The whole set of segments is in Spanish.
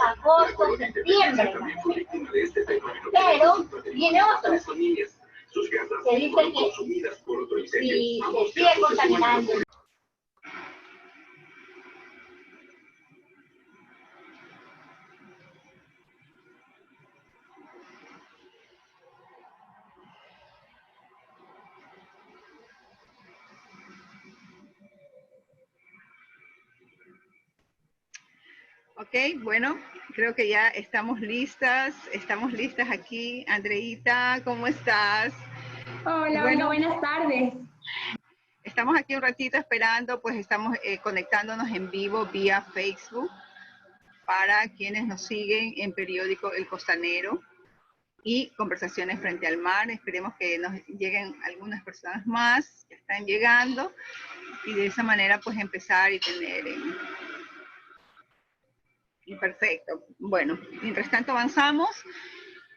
agosto, septiembre. Pero viene otro. Se dice que si se sigue contaminando. Ok, bueno, creo que ya estamos listas aquí. Andreita, ¿cómo estás? Hola, bueno, buenas tardes. Estamos aquí un ratito esperando, pues estamos conectándonos en vivo vía Facebook para quienes nos siguen en periódico El Costanero y Conversaciones Frente al Mar. Esperemos que nos lleguen algunas personas más, que están llegando, y de esa manera pues empezar y tener... Perfecto. Bueno, mientras tanto avanzamos.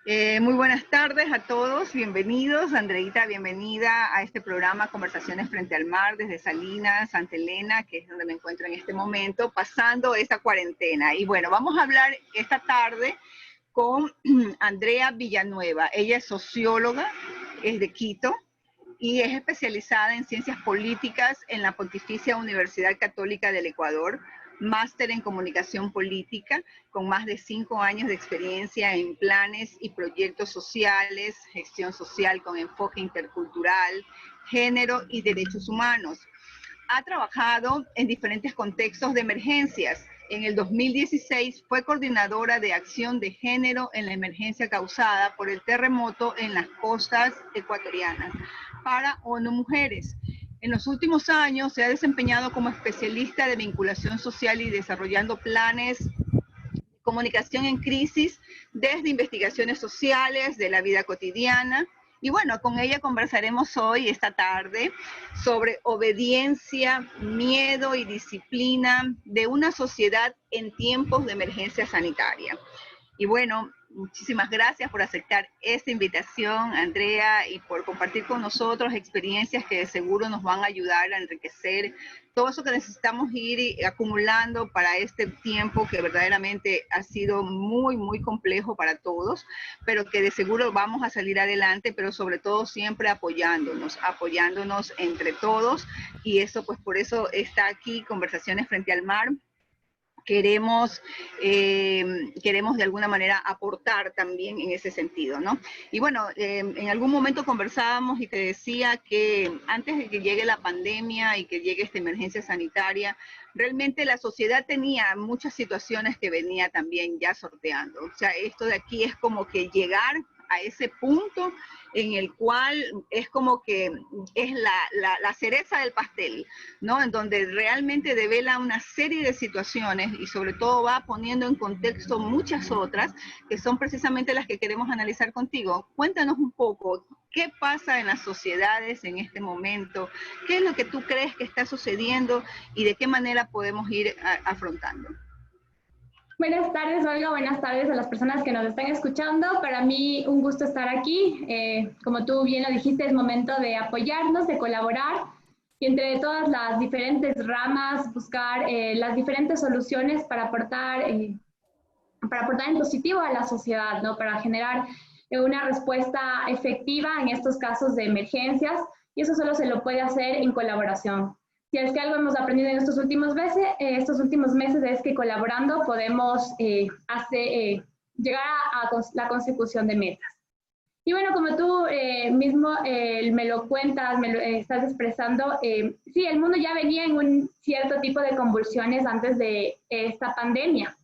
Muy buenas tardes a todos, bienvenidos. Andreita, bienvenida a este programa Conversaciones Frente al Mar desde Salinas, Santa Elena, que es donde me encuentro en este momento, pasando esta cuarentena. Y bueno, vamos a hablar esta tarde con Andrea Villanueva. Ella es socióloga, es de Quito y es especializada en ciencias políticas en la Pontificia Universidad Católica del Ecuador, máster en comunicación política, con más de 5 años de experiencia en planes y proyectos sociales, gestión social con enfoque intercultural, género y derechos humanos. Ha trabajado en diferentes contextos de emergencias. En el 2016 fue coordinadora de acción de género en la emergencia causada por el terremoto en las costas ecuatorianas para ONU Mujeres. En los últimos años se ha desempeñado como especialista de vinculación social y desarrollando planes de comunicación en crisis desde investigaciones sociales de la vida cotidiana. Y bueno, con ella conversaremos hoy, esta tarde, sobre obediencia, miedo y disciplina de una sociedad en tiempos de emergencia sanitaria. Y bueno, muchísimas gracias por aceptar esta invitación, Andrea, y por compartir con nosotros experiencias que de seguro nos van a ayudar a enriquecer todo eso que necesitamos ir acumulando para este tiempo que verdaderamente ha sido muy, muy complejo para todos, pero que de seguro vamos a salir adelante, pero sobre todo siempre apoyándonos entre todos. Y eso, pues por eso está aquí Conversaciones Frente al Mar. Queremos de alguna manera aportar también en ese sentido, ¿no? Y bueno, en algún momento conversábamos y te decía que antes de que llegue la pandemia y que llegue esta emergencia sanitaria, realmente la sociedad tenía muchas situaciones que venía también ya sorteando. O sea, esto de aquí es como que llegar a ese punto en el cual es como que es la cereza del pastel, ¿no? En donde realmente devela una serie de situaciones y sobre todo va poniendo en contexto muchas otras que son precisamente las que queremos analizar contigo. Cuéntanos un poco, ¿qué pasa en las sociedades en este momento? ¿Qué es lo que tú crees que está sucediendo y de qué manera podemos ir afrontando? Buenas tardes, Olga. Buenas tardes a las personas que nos están escuchando. Para mí un gusto estar aquí. Como tú bien lo dijiste, es momento de apoyarnos, de colaborar y entre todas las diferentes ramas buscar las diferentes soluciones para aportar en positivo a la sociedad, ¿no? Para generar una respuesta efectiva en estos casos de emergencias, y eso solo se lo puede hacer en colaboración. Si es que algo hemos aprendido en estos últimos meses es que colaborando podemos llegar a la consecución de metas. Y bueno, como tú mismo me lo cuentas, me lo estás expresando, sí, el mundo ya venía en un cierto tipo de convulsiones antes de esta pandemia.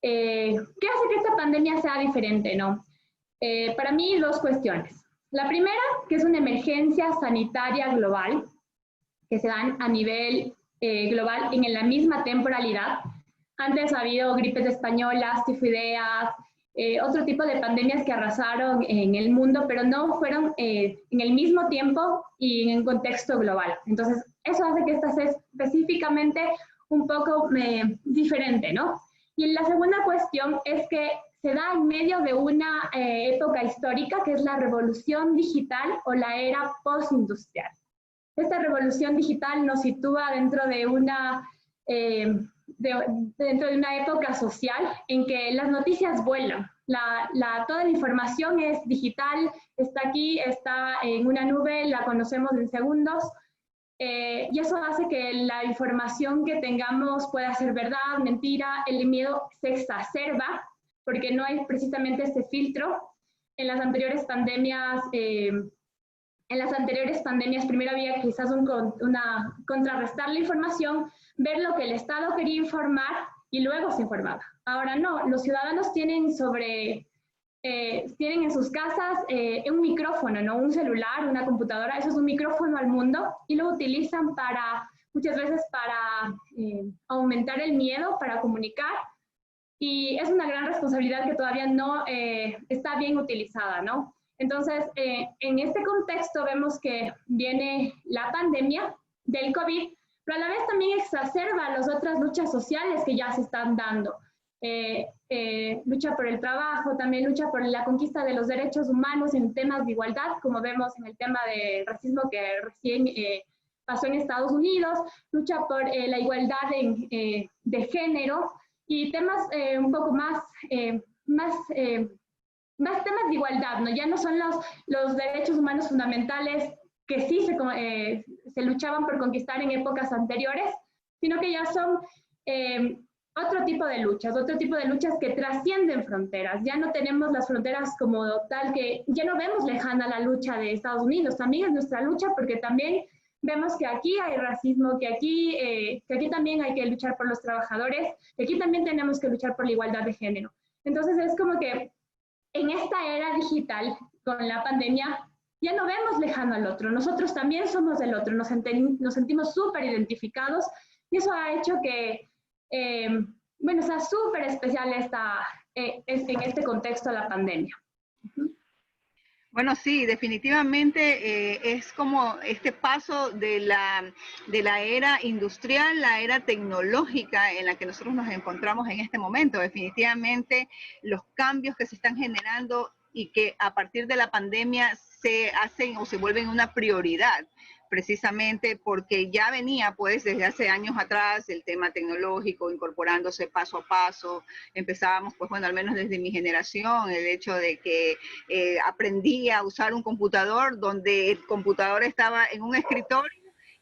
¿Qué hace que esta pandemia sea diferente, no? Para mí, 2 cuestiones. La primera, que es una emergencia sanitaria global, que se dan a nivel global en la misma temporalidad. Antes ha habido gripes españolas, tifoideas, otro tipo de pandemias que arrasaron en el mundo, pero no fueron en el mismo tiempo y en un contexto global. Entonces, eso hace que esta sea específicamente un poco diferente, ¿no? Y la segunda cuestión es que se da en medio de una época histórica que es la revolución digital o la era postindustrial. Esta revolución digital nos sitúa dentro de dentro de una época social en que las noticias vuelan. Toda la información es digital, está aquí, está en una nube, la conocemos en segundos, y eso hace que la información que tengamos pueda ser verdad, mentira, el miedo se exacerba porque no hay precisamente este filtro. En las anteriores pandemias, primero había quizás una contrarrestar la información, ver lo que el Estado quería informar y luego se informaba. Ahora no, los ciudadanos tienen en sus casas un micrófono, ¿no? Un celular, una computadora, eso es un micrófono al mundo y lo utilizan muchas veces para aumentar el miedo, para comunicar, y es una gran responsabilidad que todavía no está bien utilizada, ¿no? Entonces, en este contexto vemos que viene la pandemia del COVID, pero a la vez también exacerba las otras luchas sociales que ya se están dando. Lucha por el trabajo, también lucha por la conquista de los derechos humanos en temas de igualdad, como vemos en el tema del racismo que recién pasó en Estados Unidos, lucha por la igualdad de género y temas un poco más temas de igualdad, ¿no? Ya no son los derechos humanos fundamentales que sí se luchaban por conquistar en épocas anteriores, sino que ya son otro tipo de luchas que trascienden fronteras. Ya no tenemos las fronteras como tal, que ya no vemos lejana la lucha de Estados Unidos, también es nuestra lucha porque también vemos que aquí hay racismo, que aquí también hay que luchar por los trabajadores, que aquí también tenemos que luchar por la igualdad de género. Entonces es como que en esta era digital, con la pandemia, ya no vemos lejano al otro, nosotros también somos del otro, nos sentimos súper identificados y eso ha hecho que, sea súper especial en este contexto la pandemia. Bueno, sí, definitivamente es como este paso de la era industrial, la era tecnológica en la que nosotros nos encontramos en este momento. Definitivamente los cambios que se están generando y que a partir de la pandemia se hacen o se vuelven una prioridad, precisamente porque ya venía pues desde hace años atrás el tema tecnológico incorporándose paso a paso. Empezábamos pues bueno, al menos desde mi generación, el hecho de que aprendí a usar un computador donde el computador estaba en un escritorio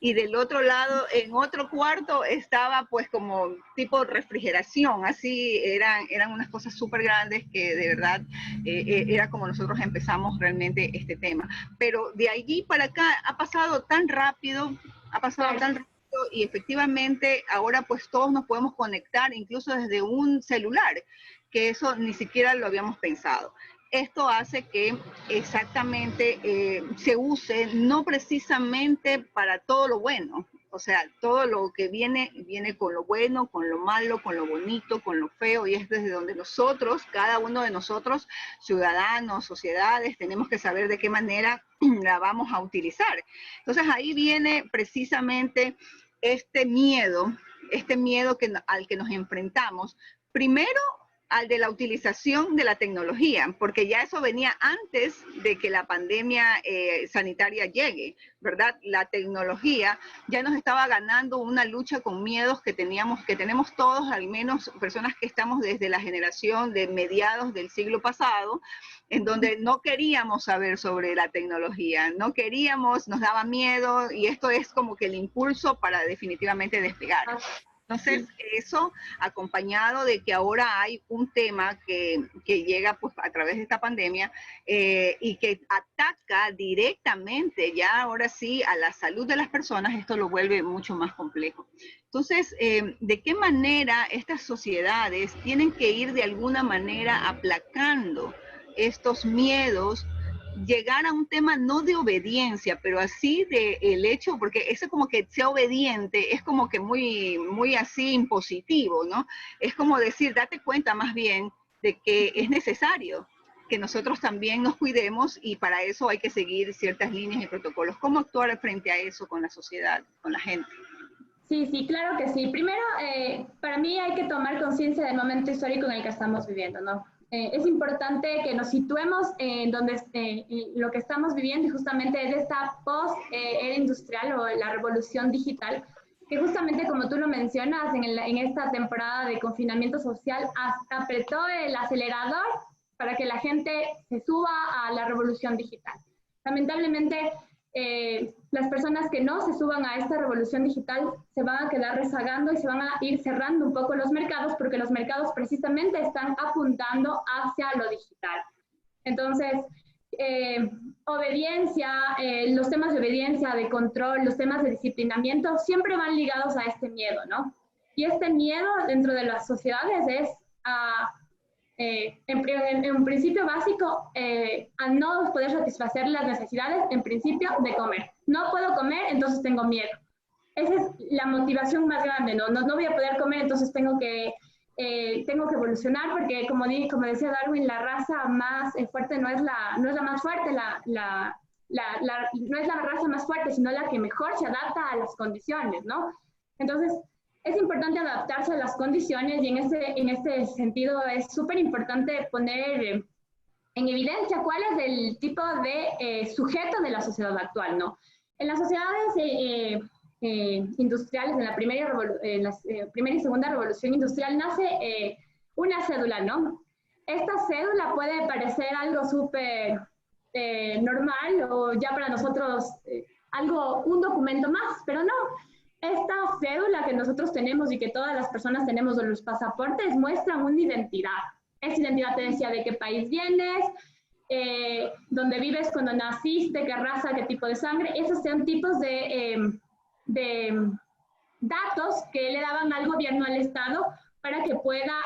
y del otro lado, en otro cuarto, estaba pues como tipo refrigeración, así eran unas cosas súper grandes que de verdad era como nosotros empezamos realmente este tema. Pero de allí para acá ha pasado tan rápido, y efectivamente ahora pues todos nos podemos conectar incluso desde un celular, que eso ni siquiera lo habíamos pensado. Esto hace que exactamente se use no precisamente para todo lo bueno, o sea, todo lo que viene con lo bueno, con lo malo, con lo bonito, con lo feo, y es desde donde nosotros, cada uno de nosotros, ciudadanos, sociedades, tenemos que saber de qué manera la vamos a utilizar. Entonces ahí viene precisamente este miedo al que nos enfrentamos. Primero, al de la utilización de la tecnología, porque ya eso venía antes de que la pandemia sanitaria llegue, ¿verdad? La tecnología ya nos estaba ganando una lucha con miedos que tenemos todos, al menos personas que estamos desde la generación de mediados del siglo pasado, en donde no queríamos saber sobre la tecnología, nos daba miedo, y esto es como que el impulso para definitivamente despegar. Entonces, eso acompañado de que ahora hay un tema que llega pues, a través de esta pandemia y que ataca directamente ya ahora sí a la salud de las personas, esto lo vuelve mucho más complejo. Entonces, ¿de qué manera estas sociedades tienen que ir de alguna manera aplacando estos miedos, llegar a un tema no de obediencia, pero así de el hecho, porque eso como que sea obediente, es como que muy así impositivo, ¿no? Es como decir, date cuenta más bien de que es necesario que nosotros también nos cuidemos y para eso hay que seguir ciertas líneas y protocolos. ¿Cómo actuar frente a eso con la sociedad, con la gente? Sí, claro que sí. Primero, para mí hay que tomar conciencia del momento histórico en el que estamos viviendo, ¿no? Es importante que nos situemos en lo que estamos viviendo y justamente es esta post-era industrial o la revolución digital que justamente como tú lo mencionas, en esta temporada de confinamiento social, apretó el acelerador para que la gente se suba a la revolución digital. Lamentablemente, las personas que no se suban a esta revolución digital se van a quedar rezagando y se van a ir cerrando un poco los mercados, porque los mercados precisamente están apuntando hacia lo digital. Entonces, obediencia, los temas de obediencia, de control, los temas de disciplinamiento siempre van ligados a este miedo, ¿no? Y este miedo dentro de las sociedades es en un principio básico, a no poder satisfacer las necesidades, en principio, de comer. No puedo comer, entonces tengo miedo. Esa es la motivación más grande, ¿no? No voy a poder comer, entonces tengo que evolucionar, porque como decía Darwin, la raza más fuerte no es la más fuerte, no es la raza más fuerte, sino la que mejor se adapta a las condiciones, ¿no? Entonces, es importante adaptarse a las condiciones, y en este sentido es súper importante poner en evidencia cuál es el tipo de sujeto de la sociedad actual, ¿no? En las sociedades industriales, en la primera y segunda revolución industrial, nace una cédula, ¿no? Esta cédula puede parecer algo súper normal, o ya para nosotros un documento más, pero no. Esta cédula que nosotros tenemos y que todas las personas tenemos, o los pasaportes, muestran una identidad. Esa identidad te decía de qué país vienes, dónde vives cuando naciste, qué raza, qué tipo de sangre. Esos son tipos de datos que le daban al gobierno, al Estado, para que pueda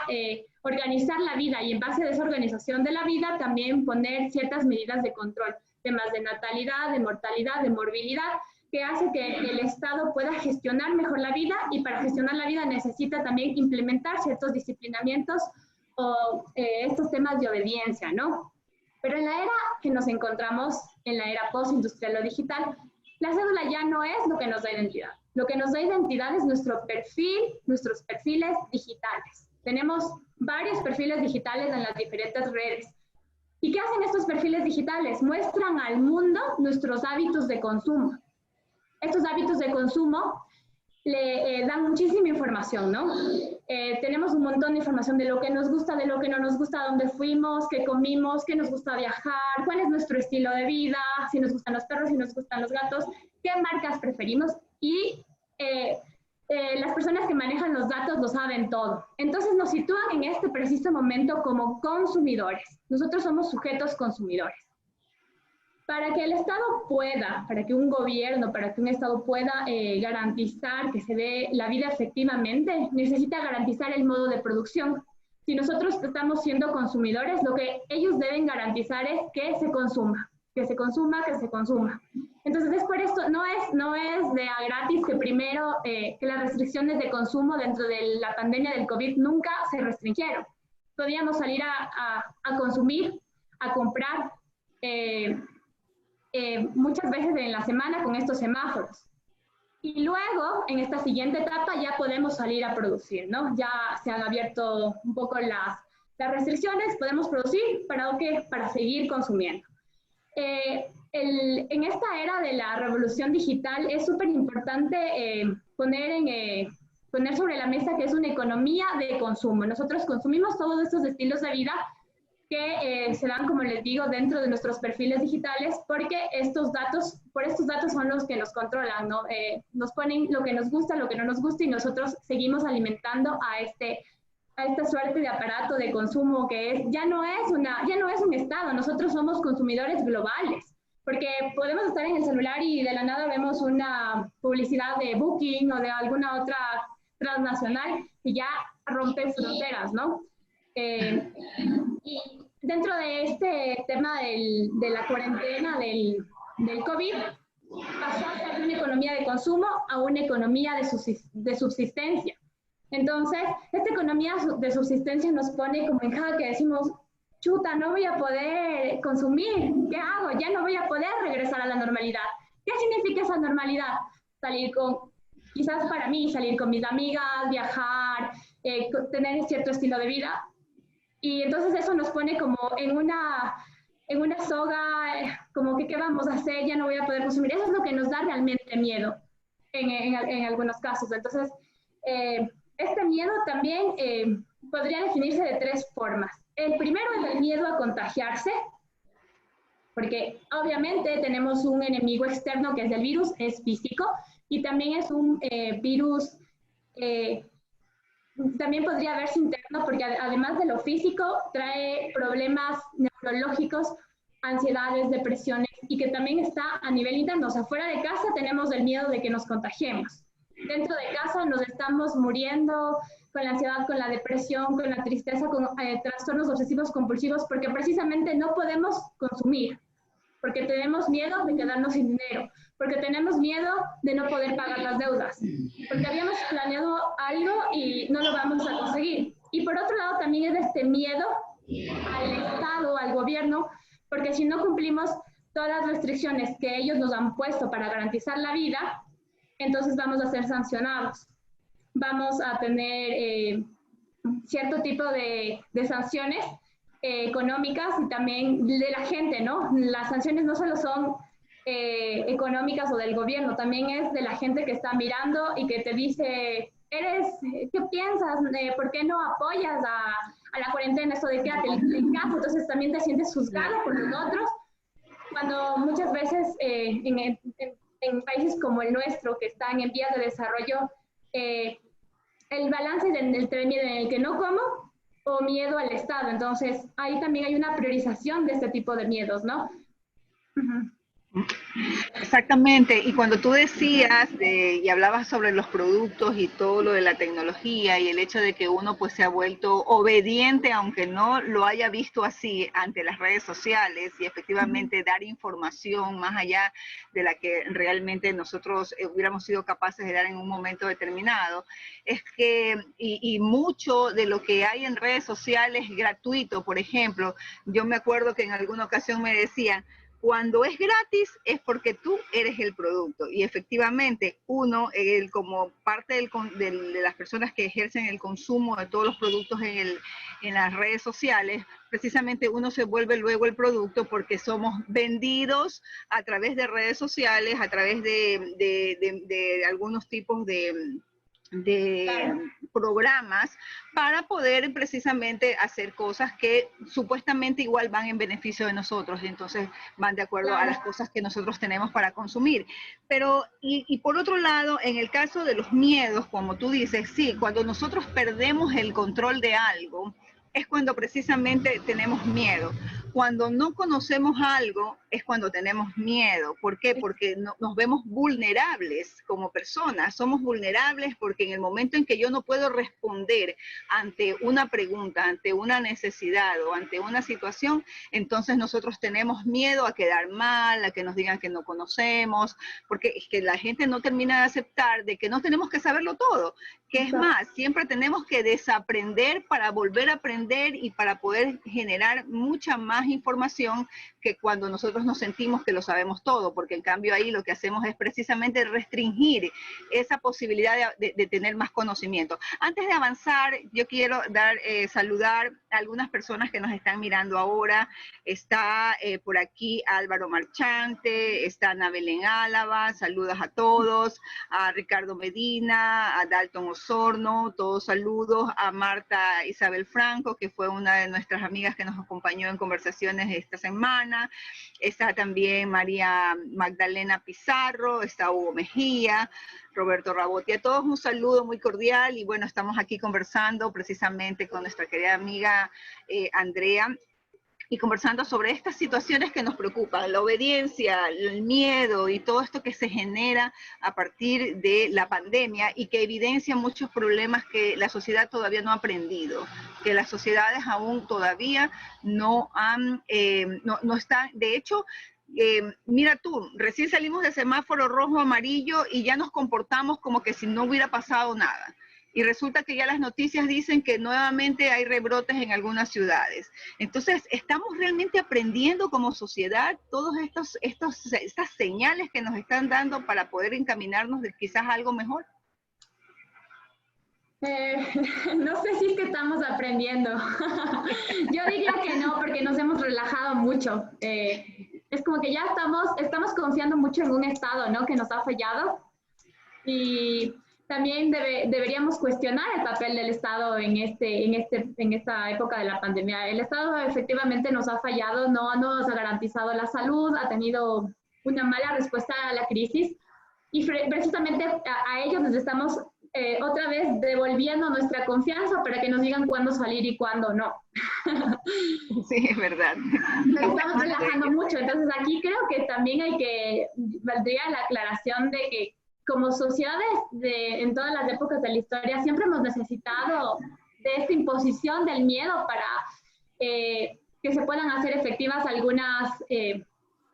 organizar la vida, y en base a esa organización de la vida también poner ciertas medidas de control, temas de natalidad, de mortalidad, de morbilidad, que hace que el Estado pueda gestionar mejor la vida, y para gestionar la vida necesita también implementar ciertos disciplinamientos o estos temas de obediencia, ¿no? Pero en la era que nos encontramos, en la era postindustrial o digital, la cédula ya no es lo que nos da identidad. Lo que nos da identidad es nuestro perfil, nuestros perfiles digitales. Tenemos varios perfiles digitales en las diferentes redes. ¿Y qué hacen estos perfiles digitales? Muestran al mundo nuestros hábitos de consumo. Estos hábitos de consumo le dan muchísima información, ¿no? Tenemos un montón de información de lo que nos gusta, de lo que no nos gusta, dónde fuimos, qué comimos, qué nos gusta viajar, cuál es nuestro estilo de vida, si nos gustan los perros, si nos gustan los gatos, qué marcas preferimos, y las personas que manejan los datos lo saben todo. Entonces nos sitúan en este preciso momento como consumidores. Nosotros somos sujetos consumidores. Para que el Estado pueda, para que un gobierno, para que un Estado pueda garantizar que se dé la vida efectivamente, necesita garantizar el modo de producción. Si nosotros estamos siendo consumidores, lo que ellos deben garantizar es que se consuma, que se consuma, que se consuma. Entonces, es por esto, no es de a gratis que primero que las restricciones de consumo dentro de la pandemia del COVID nunca se restringieron. Podíamos salir a consumir, a comprar, muchas veces en la semana con estos semáforos. Y luego, en esta siguiente etapa, ya podemos salir a producir, ¿no? Ya se han abierto un poco las restricciones, podemos producir, para seguir consumiendo. En esta era de la revolución digital es súper importante poner sobre la mesa que es una economía de consumo. Nosotros consumimos todos estos estilos de vida que se dan, como les digo, dentro de nuestros perfiles digitales, porque estos datos son los que nos controlan, ¿no? Nos ponen lo que nos gusta, lo que no nos gusta, y nosotros seguimos alimentando a esta suerte de aparato de consumo que ya no es un Estado. Nosotros somos consumidores globales, porque podemos estar en el celular y de la nada vemos una publicidad de Booking o de alguna otra transnacional y ya rompe fronteras, ¿no? Y dentro de este tema de la cuarentena del COVID, pasó a ser de una economía de consumo a una economía de subsistencia. Entonces, esta economía de subsistencia nos pone como en jaque, decimos, chuta, no voy a poder consumir, ¿qué hago? Ya no voy a poder regresar a la normalidad. ¿Qué significa esa normalidad? Quizás para mí, salir con mis amigas, viajar, tener cierto estilo de vida. Y entonces eso nos pone como en una soga, como que ¿qué vamos a hacer? Ya no voy a poder consumir. Eso es lo que nos da realmente miedo. en algunos casos. Entonces, este miedo también podría definirse de tres formas. El primero es el miedo a contagiarse, porque obviamente tenemos un enemigo externo que es el virus, es físico, y también es un virus, también podría verse interno, porque además de lo físico, trae problemas neurológicos, ansiedades, depresiones, y que también está a nivel interno. O sea, fuera de casa tenemos el miedo de que nos contagiemos. Dentro de casa nos estamos muriendo con la ansiedad, con la depresión, con la tristeza, con trastornos obsesivos compulsivos, porque precisamente no podemos consumir, porque tenemos miedo de quedarnos sin dinero, porque tenemos miedo de no poder pagar las deudas, porque habíamos planeado algo y no lo vamos a conseguir. Y por otro lado también es este miedo al Estado, al gobierno, porque si no cumplimos todas las restricciones que ellos nos han puesto para garantizar la vida, entonces vamos a ser sancionados. Vamos a tener cierto tipo de sanciones económicas y también de la gente, ¿no? Las sanciones no solo son económicas o del gobierno, también es de la gente que está mirando y que te dice, ¿qué piensas? ¿Por qué no apoyas a la cuarentena? Esto de quédate en casa, entonces también te sientes juzgado por los otros, cuando muchas veces en países como el nuestro, que están en vías de desarrollo, el balance entre miedo en el que no como o miedo al Estado. Entonces, ahí también hay una priorización de este tipo de miedos, ¿no? Uh-huh. Exactamente, y cuando tú decías y hablabas sobre los productos y todo lo de la tecnología y el hecho de que uno pues se ha vuelto obediente, aunque no lo haya visto así, ante las redes sociales, y efectivamente dar información más allá de la que realmente nosotros hubiéramos sido capaces de dar en un momento determinado, es que, y mucho de lo que hay en redes sociales gratuito, por ejemplo, yo me acuerdo que en alguna ocasión me decían, cuando es gratis es porque tú eres el producto, y efectivamente uno, como parte de las personas que ejercen el consumo de todos los productos en las redes sociales, precisamente uno se vuelve luego el producto porque somos vendidos a través de redes sociales, a través de algunos tipos de programas para poder precisamente hacer cosas que supuestamente igual van en beneficio de nosotros, y entonces van de acuerdo a las cosas que nosotros tenemos para consumir. Pero, y por otro lado, en el caso de los miedos, como tú dices, sí, cuando nosotros perdemos el control de algo, es cuando precisamente tenemos miedo. Cuando no conocemos algo es cuando tenemos miedo. ¿Por qué? Porque nos vemos vulnerables como personas. Somos vulnerables porque en el momento en que yo no puedo responder ante una pregunta, ante una necesidad o ante una situación, entonces nosotros tenemos miedo a quedar mal, a que nos digan que no conocemos, porque es que la gente no termina de aceptar de que no tenemos que saberlo todo. Que es más, siempre tenemos que desaprender para volver a aprender y para poder generar mucha más información que cuando nosotros nos sentimos que lo sabemos todo, porque en cambio ahí lo que hacemos es precisamente restringir esa posibilidad de tener más conocimiento. Antes de avanzar, yo quiero saludar a algunas personas que nos están mirando ahora. Está por aquí Álvaro Marchante, está Ana Belén Álava, saludos a todos, a Ricardo Medina, a Dalton Osorno, todos saludos, a Marta Isabel Franco, que fue una de nuestras amigas que nos acompañó en conversaciones esta semana. Está también María Magdalena Pizarro, está Hugo Mejía, Roberto Rabotti. A todos un saludo muy cordial, y bueno, estamos aquí conversando precisamente con nuestra querida amiga Andrea, y conversando sobre estas situaciones que nos preocupan, la obediencia, el miedo y todo esto que se genera a partir de la pandemia y que evidencia muchos problemas que la sociedad todavía no ha aprendido, que las sociedades aún todavía no están, de hecho, mira tú, recién salimos de semáforo rojo, amarillo y ya nos comportamos como que si no hubiera pasado nada. Y resulta que ya las noticias dicen que nuevamente hay rebrotes en algunas ciudades. Entonces, ¿estamos realmente aprendiendo como sociedad todas estas señales que nos están dando para poder encaminarnos de quizás a algo mejor? No sé si es que estamos aprendiendo. Yo diría que no, porque nos hemos relajado mucho. Es como que ya estamos confiando mucho en un Estado, ¿no?, que nos ha fallado. Y también deberíamos cuestionar el papel del Estado en esta época de la pandemia. El Estado efectivamente nos ha fallado, no nos ha garantizado la salud, ha tenido una mala respuesta a la crisis y precisamente a ellos les estamos otra vez devolviendo nuestra confianza para que nos digan cuándo salir y cuándo no. Sí, es verdad. Nos estamos relajando mucho, entonces aquí creo que también valdría la aclaración de que como sociedades en todas las épocas de la historia siempre hemos necesitado de esta imposición del miedo para que se puedan hacer efectivas algunas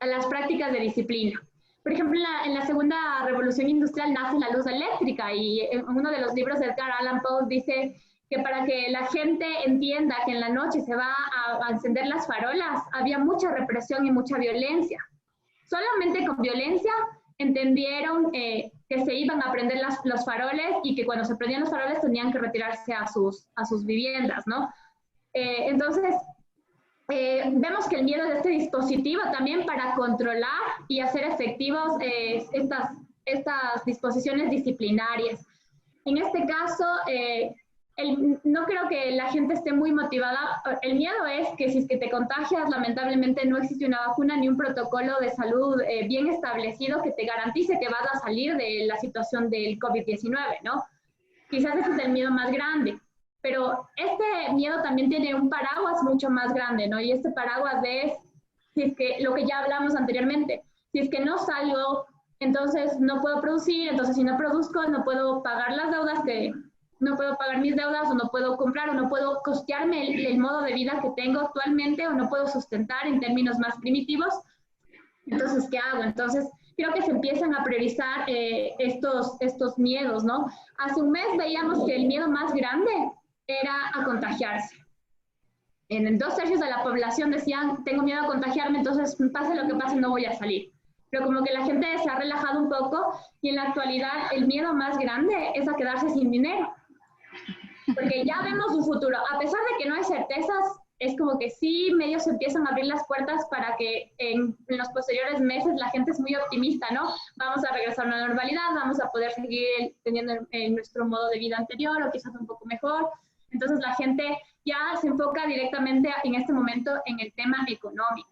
las prácticas de disciplina. Por ejemplo, en la segunda revolución industrial nace la luz eléctrica y en uno de los libros de Edgar Allan Poe dice que para que la gente entienda que en la noche se va a encender las farolas, había mucha represión y mucha violencia. Solamente con violencia entendieron que se iban a prender los faroles y que cuando se prendían los faroles tenían que retirarse a sus viviendas, ¿no? Entonces, vemos que el miedo es este dispositivo también para controlar y hacer efectivos estas disposiciones disciplinarias. En este caso, no creo que la gente esté muy motivada. El miedo es que si es que te contagias, lamentablemente no existe una vacuna ni un protocolo de salud bien establecido que te garantice que vas a salir de la situación del COVID-19, ¿no? Quizás ese es el miedo más grande. Pero este miedo también tiene un paraguas mucho más grande, ¿no? Y este paraguas es, si es que lo que ya hablamos anteriormente, si es que no salgo, entonces no puedo producir, entonces si no produzco, no puedo pagar las deudas no puedo pagar mis deudas, o no puedo comprar, o no puedo costearme el modo de vida que tengo actualmente, o no puedo sustentar en términos más primitivos. Entonces, ¿qué hago? Entonces, creo que se empiezan a priorizar estos miedos, ¿no? Hace un mes veíamos que el miedo más grande era a contagiarse. En 2/3 de la población decían, tengo miedo a contagiarme, entonces pase lo que pase, no voy a salir. Pero como que la gente se ha relajado un poco y en la actualidad el miedo más grande es a quedarse sin dinero. Porque ya vemos un futuro. A pesar de que no hay certezas, es como que sí, medio se empiezan a abrir las puertas para que en los posteriores meses la gente es muy optimista, ¿no? Vamos a regresar a una normalidad, vamos a poder seguir teniendo nuestro modo de vida anterior o quizás un poco mejor. Entonces la gente ya se enfoca directamente en este momento en el tema económico.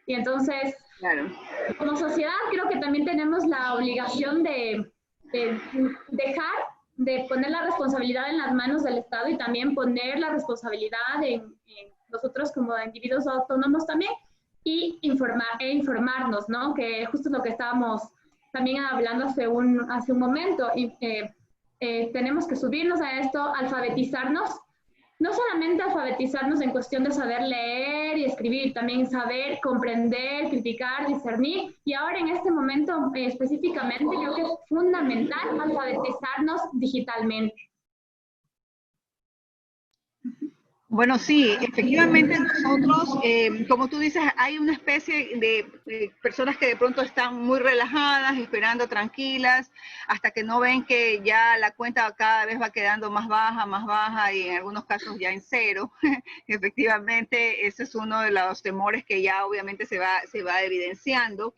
Y entonces, claro, como sociedad creo que también tenemos la obligación de dejar de poner la responsabilidad en las manos del Estado y también poner la responsabilidad en nosotros como individuos autónomos también y informarnos, ¿no? Que justo es lo que estábamos también hablando hace un momento. Tenemos que subirnos a esto, alfabetizarnos, no solamente alfabetizarnos en cuestión de saber leer y escribir, también saber comprender, criticar, discernir. Y ahora en este momento específicamente creo que es fundamental alfabetizarnos digitalmente. Bueno, sí, efectivamente nosotros, como tú dices, hay una especie de personas que de pronto están muy relajadas, esperando tranquilas, hasta que no ven que ya la cuenta cada vez va quedando más baja y en algunos casos ya en cero. Efectivamente, ese es uno de los temores que ya obviamente se va evidenciando.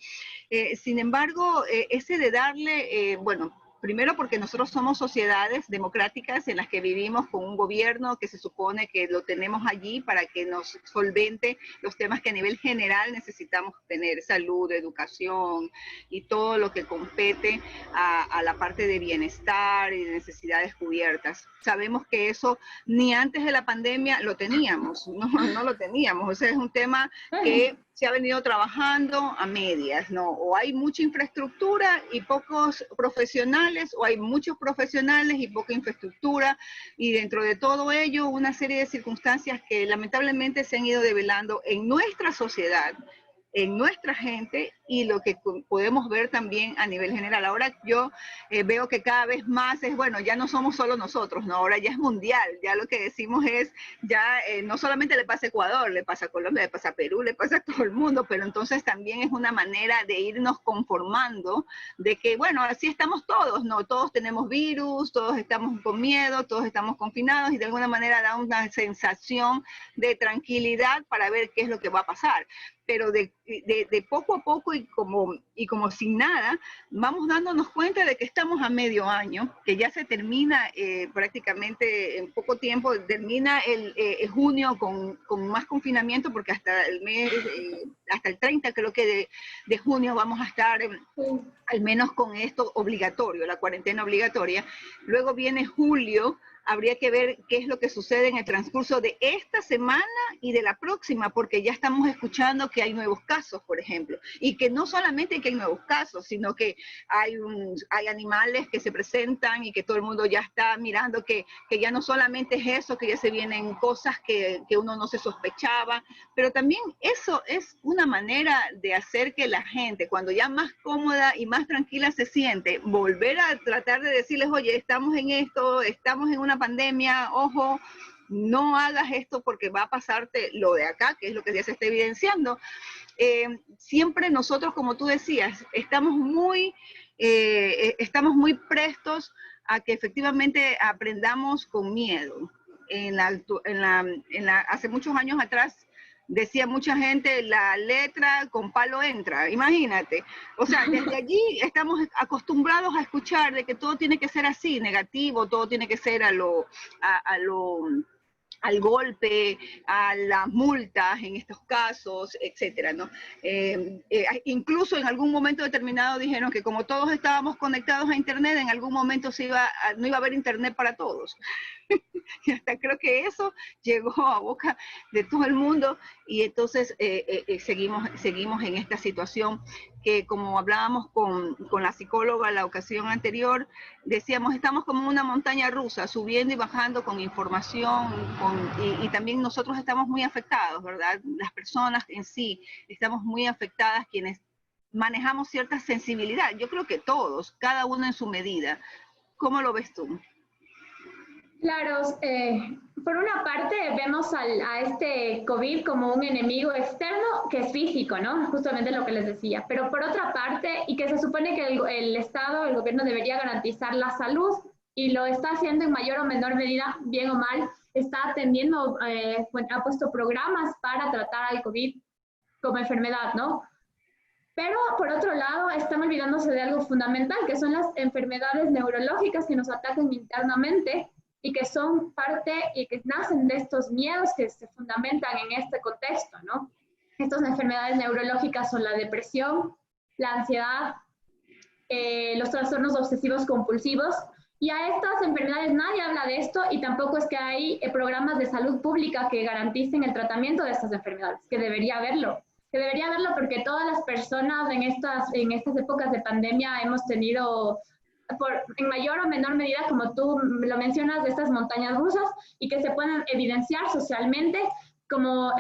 Sin embargo, ese de darle, bueno, primero porque nosotros somos sociedades democráticas en las que vivimos con un gobierno que se supone que lo tenemos allí para que nos solvente los temas que a nivel general necesitamos tener, salud, educación y todo lo que compete a la parte de bienestar y de necesidades cubiertas. Sabemos que eso ni antes de la pandemia lo teníamos, no lo teníamos, o sea, es un tema que se ha venido trabajando a medias, ¿no? O hay mucha infraestructura y pocos profesionales, o hay muchos profesionales y poca infraestructura, y dentro de todo ello una serie de circunstancias que lamentablemente se han ido develando en nuestra sociedad, en nuestra gente y lo que podemos ver también a nivel general. Ahora yo veo que cada vez más es, bueno, ya no somos solo nosotros, ¿no? Ahora ya es mundial, ya lo que decimos es, ya no solamente le pasa a Ecuador, le pasa a Colombia, le pasa a Perú, le pasa a todo el mundo, pero entonces también es una manera de irnos conformando de que, bueno, así estamos todos, ¿no? Todos tenemos virus, todos estamos con miedo, todos estamos confinados y de alguna manera da una sensación de tranquilidad para ver qué es lo que va a pasar. Pero de poco a poco y como sin nada, vamos dándonos cuenta de que estamos a medio año, que ya se termina prácticamente en poco tiempo, termina el junio con más confinamiento, porque hasta el mes, hasta el 30 creo que de junio vamos a estar al menos con esto obligatorio, la cuarentena obligatoria. Luego viene julio. Habría que ver qué es lo que sucede en el transcurso de esta semana y de la próxima, porque ya estamos escuchando que hay nuevos casos, por ejemplo, y que no solamente que hay nuevos casos, sino que hay animales que se presentan y que todo el mundo ya está mirando que ya no solamente es eso, que ya se vienen cosas que uno no se sospechaba, pero también eso es una manera de hacer que la gente, cuando ya más cómoda y más tranquila se siente, volver a tratar de decirles, oye, estamos en esto, estamos en una pandemia, ojo, no hagas esto porque va a pasarte lo de acá, que es lo que ya se está evidenciando. Siempre nosotros, como tú decías, estamos muy prestos a que efectivamente aprendamos con miedo. Hace muchos años atrás decía mucha gente, la letra con palo entra, imagínate. O sea, desde allí estamos acostumbrados a escuchar de que todo tiene que ser así, negativo, todo tiene que ser al golpe, a las multas en estos casos, etcétera, ¿no? Incluso en algún momento determinado dijeron que como todos estábamos conectados a internet, en algún momento no iba a haber internet para todos. Y hasta creo que eso llegó a boca de todo el mundo, y entonces seguimos en esta situación que, como hablábamos con la psicóloga la ocasión anterior, decíamos, estamos como una montaña rusa, subiendo y bajando con información, y también nosotros estamos muy afectados, ¿verdad? Las personas en sí estamos muy afectadas, quienes manejamos cierta sensibilidad. Yo creo que todos, cada uno en su medida. ¿Cómo lo ves tú? Claro, por una parte vemos a este COVID como un enemigo externo que es físico, ¿no? Justamente lo que les decía. Pero por otra parte, y que se supone que el Estado, el gobierno debería garantizar la salud, y lo está haciendo en mayor o menor medida, bien o mal, está atendiendo, ha puesto programas para tratar al COVID como enfermedad, ¿no? Pero por otro lado, están olvidándose de algo fundamental, que son las enfermedades neurológicas que nos atacan internamente, y que son parte y que nacen de estos miedos que se fundamentan en este contexto, ¿no? Estas enfermedades neurológicas son la depresión, la ansiedad, los trastornos obsesivos compulsivos, y a estas enfermedades nadie habla de esto, y tampoco es que hay programas de salud pública que garanticen el tratamiento de estas enfermedades, que debería haberlo porque todas las personas en estas épocas de pandemia hemos tenido, en mayor o menor medida, como tú lo mencionas, de estas montañas rusas, y que se pueden evidenciar socialmente como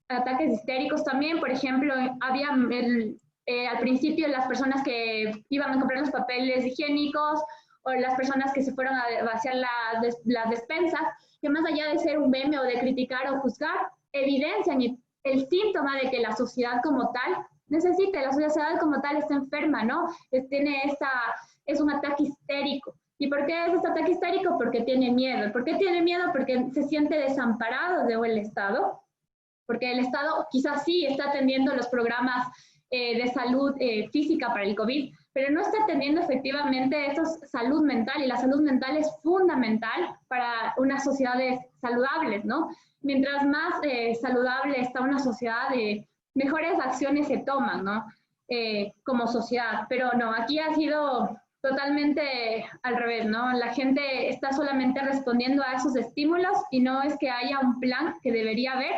ataques histéricos también. Por ejemplo, había al principio las personas que iban a comprar los papeles higiénicos, o las personas que se fueron a vaciar las despensas, que más allá de ser un meme o de criticar o juzgar, evidencian el síntoma de que la sociedad como tal la sociedad como tal está enferma, ¿no? Es un ataque histérico. ¿Y por qué es este ataque histérico? Porque tiene miedo. ¿Por qué tiene miedo? Porque se siente desamparado del Estado, porque el Estado quizás sí está atendiendo los programas de salud física para el COVID, pero no está atendiendo efectivamente salud mental, y la salud mental es fundamental para unas sociedades saludables, ¿no? Mientras más saludable está una sociedad, mejores acciones se toman, ¿no? Como sociedad. Pero no, aquí ha sido totalmente al revés, ¿no? La gente está solamente respondiendo a esos estímulos, y no es que haya un plan que debería haber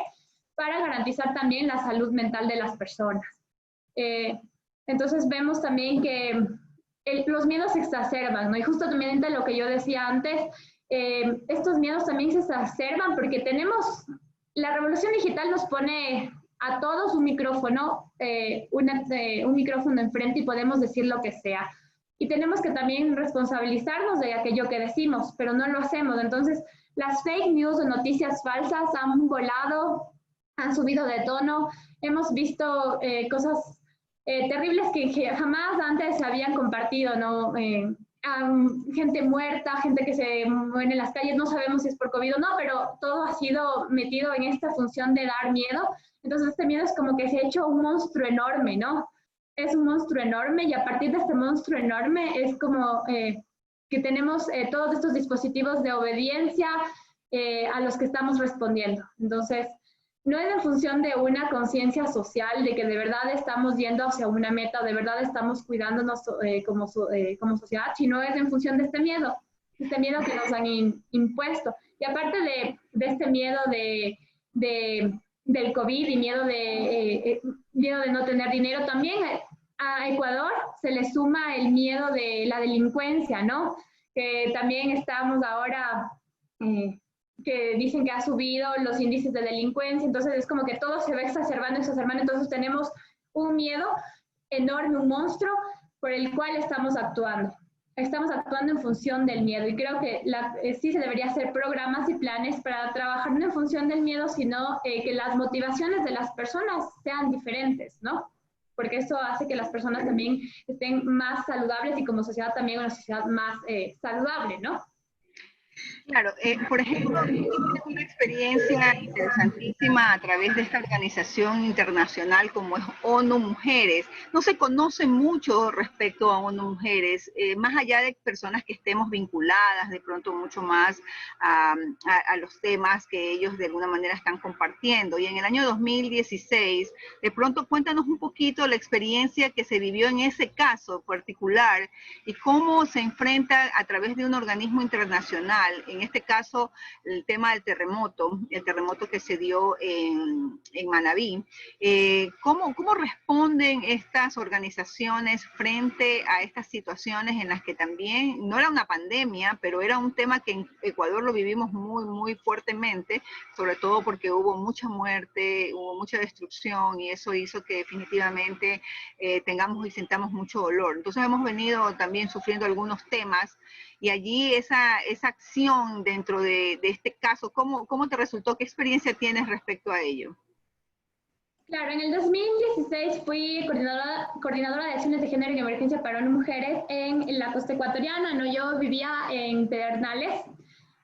para garantizar también la salud mental de las personas. Entonces vemos también que los miedos se exacerban, ¿no? Y justo también de lo que yo decía antes, estos miedos también se exacerban porque la revolución digital nos pone a todos un micrófono, un micrófono enfrente, y podemos decir lo que sea. Y tenemos que también responsabilizarnos de aquello que decimos, pero no lo hacemos. Entonces, las fake news o noticias falsas han volado, han subido de tono. Hemos visto cosas terribles que jamás antes se habían compartido, ¿no? Gente muerta, gente que se muere en las calles, no sabemos si es por COVID o no, pero todo ha sido metido en esta función de dar miedo. Entonces este miedo es como que se ha hecho un monstruo enorme, ¿no? es un monstruo enorme y a partir de este monstruo enorme es como que tenemos todos estos dispositivos de obediencia a los que estamos respondiendo. Entonces, no es en función de una conciencia social, de que de verdad estamos yendo hacia una meta, de verdad estamos cuidándonos como sociedad, sino es en función de este miedo que nos han impuesto. Y aparte de este miedo del COVID y miedo de no tener dinero, también a Ecuador se le suma el miedo de la delincuencia, ¿no? Que también estamos ahora, que dicen que ha subido los índices de delincuencia, entonces es como que todo se va exacerbando, entonces tenemos un miedo enorme, un monstruo por el cual estamos actuando. Estamos actuando en función del miedo y creo que sí se debería hacer programas y planes para trabajar no en función del miedo, sino que las motivaciones de las personas sean diferentes, ¿no? Porque eso hace que las personas también estén más saludables y como sociedad también una sociedad más saludable, ¿no? Claro, por ejemplo, tienes una experiencia interesantísima a través de esta organización internacional como es ONU Mujeres. No se conoce mucho respecto a ONU Mujeres, más allá de personas que estemos vinculadas de pronto mucho más a los temas que ellos de alguna manera están compartiendo. Y en el año 2016, de pronto cuéntanos un poquito la experiencia que se vivió en ese caso particular y cómo se enfrenta a través de un organismo internacional, en este caso el tema del terremoto, el terremoto que se dio en Manabí. ¿Cómo responden estas organizaciones frente a estas situaciones en las que también, no era una pandemia, pero era un tema que en Ecuador lo vivimos muy fuertemente, sobre todo porque hubo mucha muerte, hubo mucha destrucción y eso hizo que definitivamente tengamos y sintamos mucho dolor. Entonces hemos venido también sufriendo algunos temas y allí esa acción dentro de este caso, ¿cómo te resultó? ¿Qué experiencia tienes respecto a ello? Claro, en el 2016 fui coordinadora de acciones de género y emergencia para ONU Mujeres en la costa ecuatoriana, ¿no? Yo vivía en Pedernales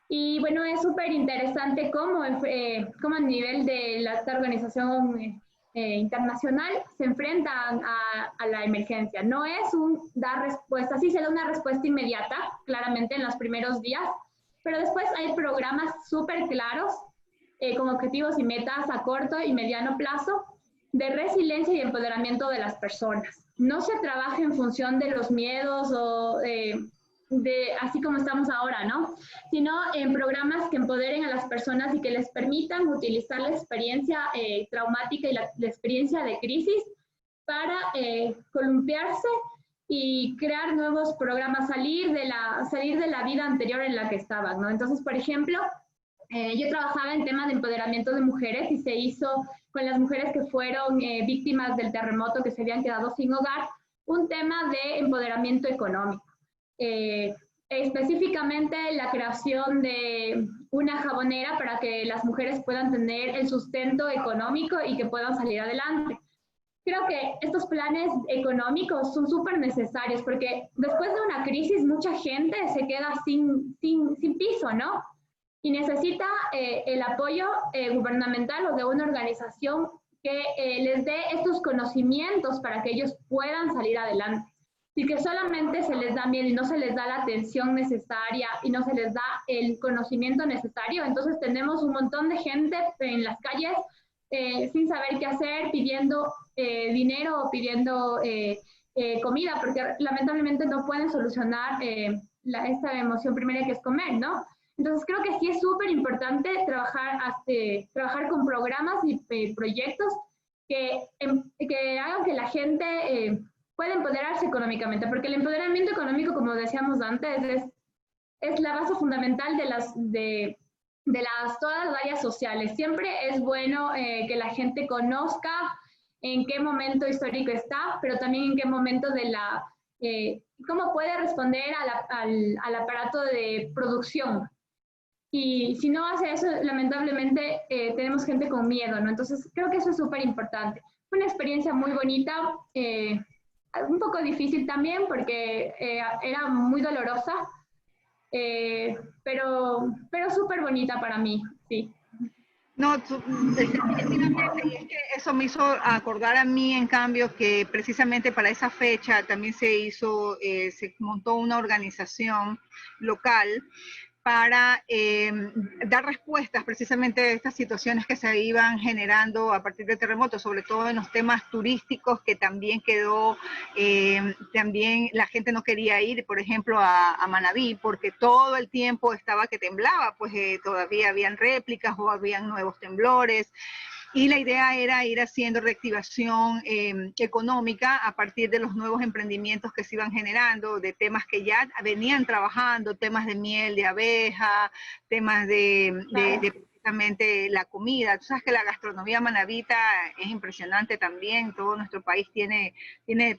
y bueno, es súper interesante cómo a nivel de esta organización internacional se enfrentan a la emergencia. No es dar respuesta, sí se da una respuesta inmediata, claramente en los primeros días, pero después hay programas súper claros con objetivos y metas a corto y mediano plazo de resiliencia y empoderamiento de las personas. No se trabaja en función de los miedos o así como estamos ahora, ¿no? Sino en programas que empoderen a las personas y que les permitan utilizar la experiencia traumática y la experiencia de crisis para columpiarse y crear nuevos programas, salir de la vida anterior en la que estaban, ¿no? Entonces, por ejemplo, yo trabajaba en temas de empoderamiento de mujeres y se hizo con las mujeres que fueron víctimas del terremoto, que se habían quedado sin hogar, un tema de empoderamiento económico. Específicamente la creación de una jabonera para que las mujeres puedan tener el sustento económico y que puedan salir adelante. Creo que estos planes económicos son súper necesarios porque después de una crisis mucha gente se queda sin piso, ¿no? Y necesita el apoyo gubernamental o de una organización que les dé estos conocimientos para que ellos puedan salir adelante. Si que solamente se les da miedo y no se les da la atención necesaria y no se les da el conocimiento necesario, entonces tenemos un montón de gente en las calles sin saber qué hacer, pidiendo dinero o pidiendo comida, porque lamentablemente no pueden solucionar esta emoción primaria que es comer, ¿no? Entonces creo que sí es súper importante trabajar con programas y proyectos que hagan que la gente pueda empoderarse económicamente, porque el empoderamiento económico, como decíamos antes, es la base fundamental de todas las áreas sociales. Siempre es bueno que la gente conozca en qué momento histórico está, pero también en qué momento cómo puede responder al aparato de producción. Y si no hace eso, lamentablemente tenemos gente con miedo, ¿no? Entonces creo que eso es súper importante. Fue una experiencia muy bonita, un poco difícil también porque era muy dolorosa, pero súper bonita para mí, sí. No, definitivamente, y es que eso me hizo acordar a mí, en cambio, que precisamente para esa fecha también se montó una organización local para dar respuestas precisamente a estas situaciones que se iban generando a partir del terremoto, sobre todo en los temas turísticos, que también quedó, también la gente no quería ir, por ejemplo, a Manabí, porque todo el tiempo estaba que temblaba, pues todavía habían réplicas o habían nuevos temblores. Y la idea era ir haciendo reactivación económica a partir de los nuevos emprendimientos que se iban generando, de temas que ya venían trabajando, temas de miel de abeja, temas de precisamente la comida. Tú sabes que la gastronomía manabita es impresionante también, todo nuestro país tiene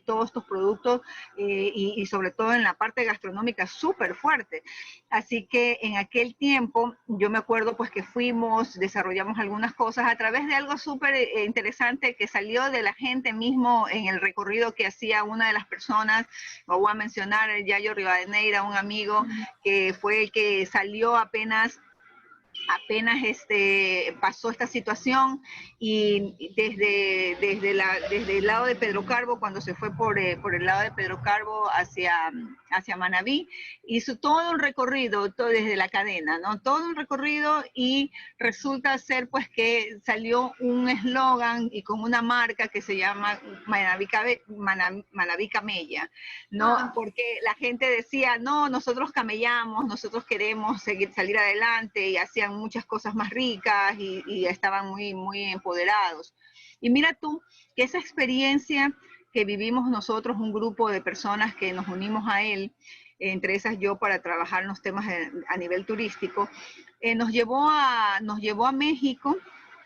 todos estos productos y sobre todo en la parte gastronómica súper fuerte. Así que en aquel tiempo yo me acuerdo pues que fuimos, desarrollamos algunas cosas a través de algo súper interesante que salió de la gente mismo en el recorrido que hacía una de las personas. Lo voy a mencionar, el Yayo Rivadeneira, un amigo que fue el que salió apenas pasó esta situación, y desde el lado de Pedro Carbo, cuando se fue por el lado de Pedro Carbo hacia Manabí, hizo todo un recorrido, todo desde la cadena, ¿no? Todo un recorrido, y resulta ser pues que salió un eslogan y con una marca que se llama Manabí Camella, ¿no? Porque la gente decía, no, nosotros camellamos, nosotros queremos salir adelante, y hacían muchas cosas más ricas y estaban muy, muy empoderados. Y mira tú que esa experiencia que vivimos nosotros, un grupo de personas que nos unimos a él, entre esas yo, para trabajar en los temas a nivel turístico, nos llevó a México,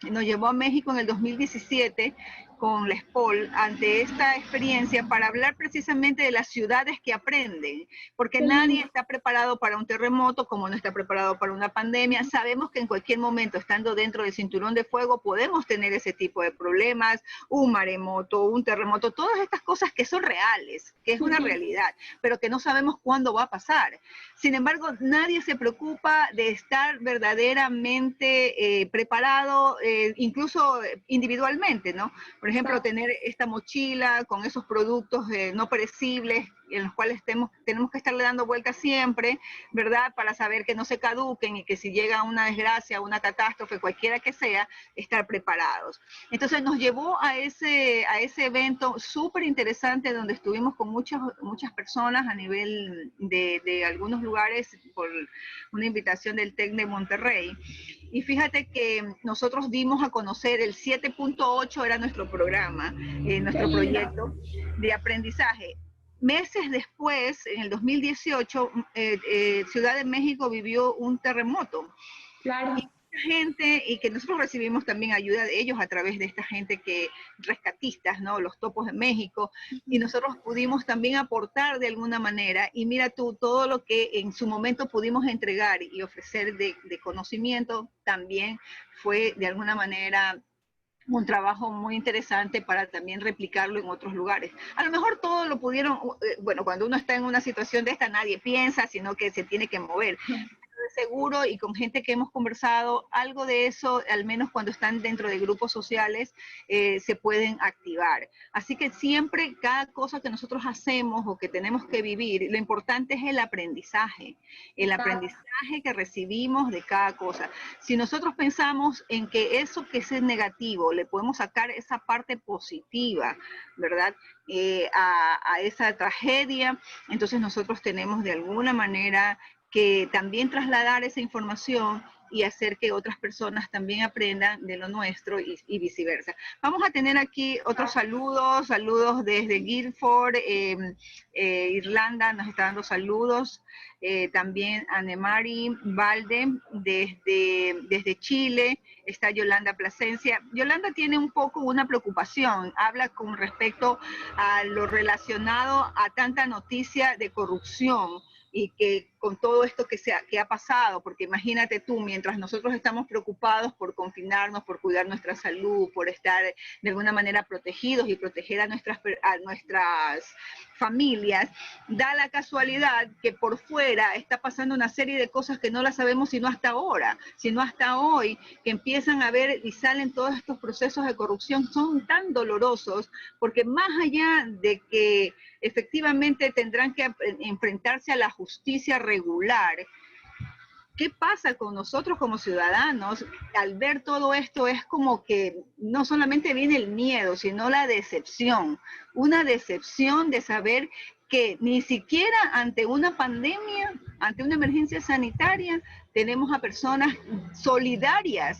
en el 2017 con la SPOL, ante esta experiencia, para hablar precisamente de las ciudades que aprenden, porque nadie está preparado para un terremoto como no está preparado para una pandemia. Sabemos que en cualquier momento, estando dentro del cinturón de fuego, podemos tener ese tipo de problemas, un maremoto, un terremoto, todas estas cosas que son reales, que es una realidad, pero que no sabemos cuándo va a pasar. Sin embargo, nadie se preocupa de estar verdaderamente preparado, incluso individualmente, ¿no? Por ejemplo, tener esta mochila con esos productos no perecibles, en los cuales tenemos que estarle dando vueltas siempre, ¿verdad? Para saber que no se caduquen, y que si llega una desgracia, una catástrofe, cualquiera que sea, estar preparados. Entonces nos llevó a ese evento súper interesante, donde estuvimos con muchas personas a nivel de algunos lugares, por una invitación del TEC de Monterrey. Y fíjate que nosotros dimos a conocer el 7.8, era nuestro programa, nuestro proyecto de aprendizaje. Meses después, en el 2018, Ciudad de México vivió un terremoto. Claro. Gente, y que nosotros recibimos también ayuda de ellos a través de esta gente rescatistas, ¿no? Los Topos de México, y nosotros pudimos también aportar de alguna manera. Y mira tú, todo lo que en su momento pudimos entregar y ofrecer de conocimiento, también fue de alguna manera un trabajo muy interesante para también replicarlo en otros lugares. A lo mejor todo lo pudieron, bueno, cuando uno está en una situación de esta, nadie piensa, sino que se tiene que mover. Seguro, y con gente que hemos conversado, algo de eso, al menos cuando están dentro de grupos sociales, se pueden activar. Así que siempre, cada cosa que nosotros hacemos o que tenemos que vivir, lo importante es el aprendizaje que recibimos de cada cosa. Si nosotros pensamos en que eso que es negativo, le podemos sacar esa parte positiva, ¿verdad? A esa tragedia, entonces nosotros tenemos de alguna manera que también trasladar esa información y hacer que otras personas también aprendan de lo nuestro, y viceversa. Vamos a tener aquí otros saludos desde Guildford, Irlanda nos está dando saludos, también Anemari Valde desde Chile, está Yolanda Plasencia. Yolanda tiene un poco una preocupación, habla con respecto a lo relacionado a tanta noticia de corrupción, y que con todo esto que ha pasado, porque imagínate tú, mientras nosotros estamos preocupados por confinarnos, por cuidar nuestra salud, por estar de alguna manera protegidos y proteger a nuestras familias, da la casualidad que por fuera está pasando una serie de cosas que no las sabemos sino hasta ahora, sino hasta hoy, que empiezan a ver y salen todos estos procesos de corrupción, son tan dolorosos, porque más allá de que efectivamente tendrán que enfrentarse a la justicia regular, ¿qué pasa con nosotros como ciudadanos? Al ver todo esto es como que no solamente viene el miedo, sino la decepción. Una decepción de saber que ni siquiera ante una pandemia, ante una emergencia sanitaria, tenemos a personas solidarias.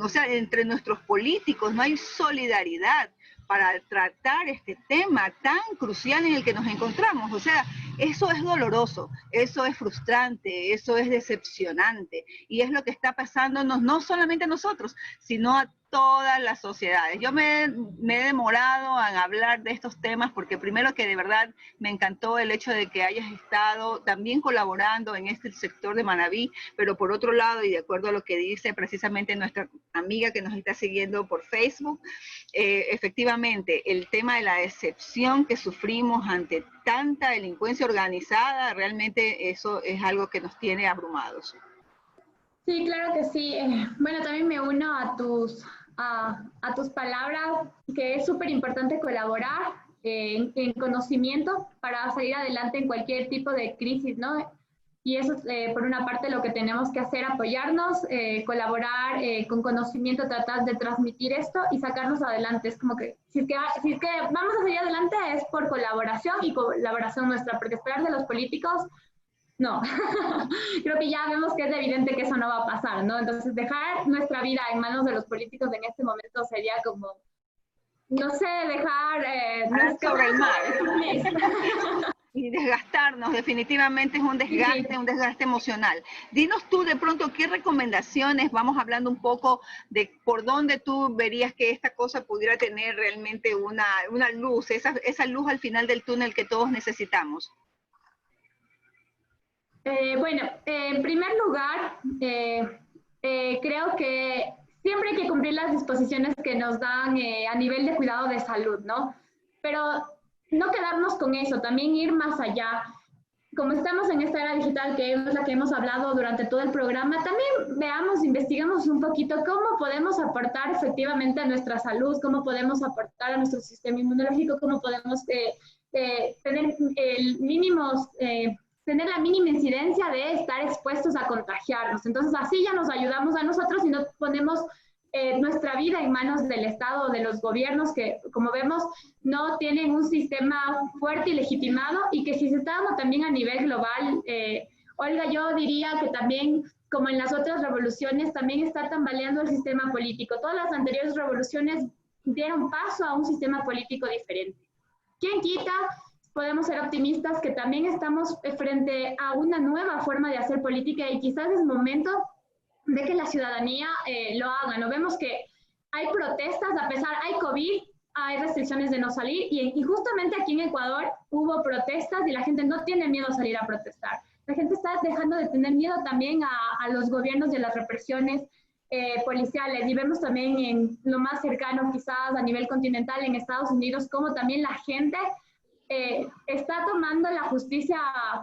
O sea, entre nuestros políticos no hay solidaridad para tratar este tema tan crucial en el que nos encontramos. O sea, eso es doloroso, eso es frustrante, eso es decepcionante. Y es lo que está pasándonos no solamente a nosotros, sino a todas las sociedades. Yo me he demorado en hablar de estos temas porque primero que de verdad me encantó el hecho de que hayas estado también colaborando en este sector de Manabí, pero por otro lado, y de acuerdo a lo que dice precisamente nuestra amiga que nos está siguiendo por Facebook, efectivamente, el tema de la decepción que sufrimos ante tanta delincuencia organizada, realmente eso es algo que nos tiene abrumados. Sí, claro que sí. Bueno, también me uno a tus palabras, que es súper importante colaborar en conocimiento para salir adelante en cualquier tipo de crisis, ¿no? Y eso es, por una parte, lo que tenemos que hacer, apoyarnos, colaborar con conocimiento, tratar de transmitir esto y sacarnos adelante. Es como que si es que vamos a salir adelante es por colaboración y colaboración nuestra, porque esperar de los políticos, no. Creo que ya vemos que es evidente que eso no va a pasar, ¿no? Entonces, dejar nuestra vida en manos de los políticos en este momento sería como, no sé, dejar sobre el mar. Y desgastarnos, definitivamente es un desgaste, un desgaste emocional. Dinos tú de pronto qué recomendaciones, vamos hablando un poco de por dónde tú verías que esta cosa pudiera tener realmente una luz, esa luz al final del túnel que todos necesitamos. Bueno, en primer lugar, creo que siempre hay que cumplir las disposiciones que nos dan a nivel de cuidado de salud, ¿no? Pero no quedarnos con eso, también ir más allá. Como estamos en esta era digital, que es la que hemos hablado durante todo el programa, también veamos, investigamos un poquito cómo podemos aportar efectivamente a nuestra salud, cómo podemos aportar a nuestro sistema inmunológico, cómo podemos tener tener la mínima incidencia de estar expuestos a contagiarnos. Entonces, así ya nos ayudamos a nosotros y no ponemos nuestra vida en manos del Estado, de los gobiernos que, como vemos, no tienen un sistema fuerte y legitimado y que si se está dando también a nivel global, Olga, yo diría que también, como en las otras revoluciones, también está tambaleando el sistema político. Todas las anteriores revoluciones dieron paso a un sistema político diferente. ¿Quién quita? Podemos ser optimistas que también estamos frente a una nueva forma de hacer política y quizás es momento de que la ciudadanía lo haga. No vemos que hay protestas, hay COVID, hay restricciones de no salir y justamente aquí en Ecuador hubo protestas y la gente no tiene miedo a salir a protestar. La gente está dejando de tener miedo también a los gobiernos y a las represiones policiales y vemos también en lo más cercano quizás a nivel continental en Estados Unidos cómo también la gente está tomando la justicia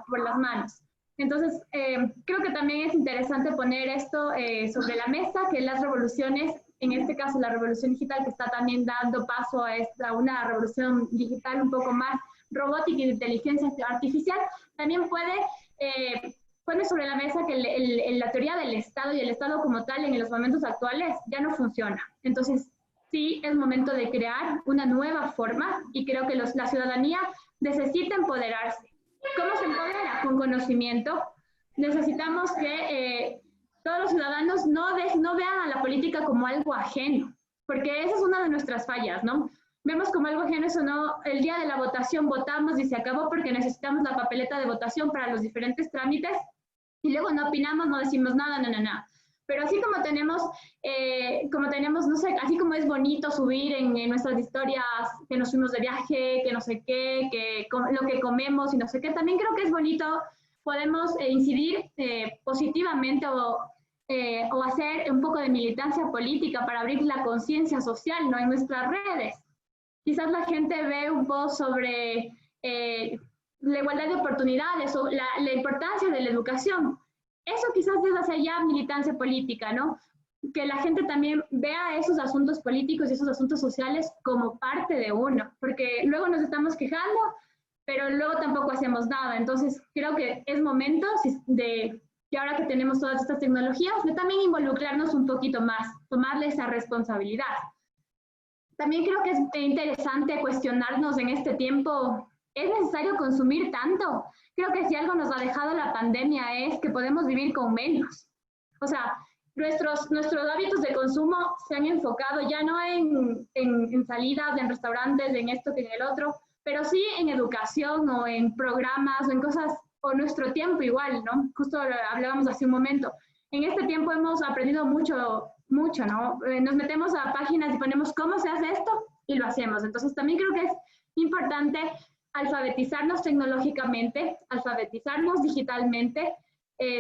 por las manos. Entonces, creo que también es interesante poner esto sobre la mesa, que las revoluciones, en este caso la revolución digital, que está también dando paso a una revolución digital un poco más robótica y de inteligencia artificial, también pone sobre la mesa que la teoría del Estado y el Estado como tal en los momentos actuales ya no funciona. Entonces, sí es momento de crear una nueva forma y creo que la ciudadanía necesita empoderarse. ¿Cómo se empodera? Con conocimiento. Necesitamos que todos los ciudadanos no vean a la política como algo ajeno, porque esa es una de nuestras fallas, ¿no? Vemos como algo ajeno eso, no, el día de la votación votamos y se acabó porque necesitamos la papeleta de votación para los diferentes trámites y luego no opinamos, no decimos nada, no. Pero así como tenemos, no sé, así como es bonito subir en nuestras historias que nos fuimos de viaje, que no sé qué, lo que comemos y no sé qué, también creo que es bonito podemos incidir positivamente o hacer un poco de militancia política para abrir la conciencia social, ¿no? En nuestras redes. Quizás la gente ve un poco sobre la igualdad de oportunidades o la importancia de la educación. Eso quizás es hacer ya militancia política, ¿no? Que la gente también vea esos asuntos políticos y esos asuntos sociales como parte de uno, porque luego nos estamos quejando, pero luego tampoco hacemos nada. Entonces, creo que es momento de que ahora que tenemos todas estas tecnologías, de también involucrarnos un poquito más, tomarle esa responsabilidad. También creo que es interesante cuestionarnos en este tiempo, ¿es necesario consumir tanto? Creo que si algo nos ha dejado la pandemia es que podemos vivir con menos. O sea, nuestros hábitos de consumo se han enfocado ya no en salidas, en restaurantes, en esto que en el otro, pero sí en educación o en programas o en cosas, o nuestro tiempo igual, ¿no? Justo hablábamos hace un momento. En este tiempo hemos aprendido mucho, ¿no? Nos metemos a páginas y ponemos cómo se hace esto y lo hacemos. Entonces también creo que es importante alfabetizarnos tecnológicamente, alfabetizarnos digitalmente,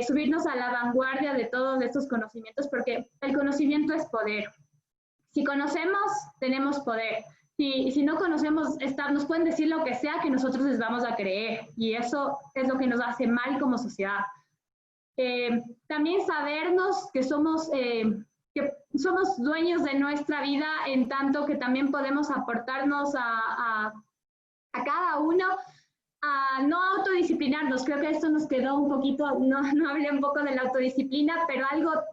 subirnos a la vanguardia de todos estos conocimientos, porque el conocimiento es poder. Si conocemos, tenemos poder. Si no conocemos, nos pueden decir lo que sea que nosotros les vamos a creer, y eso es lo que nos hace mal como sociedad. También sabernos que somos dueños de nuestra vida, en tanto que también podemos aportarnos a cada uno, a no autodisciplinarnos. Creo que esto nos quedó un poquito, no hablé un poco de la autodisciplina, pero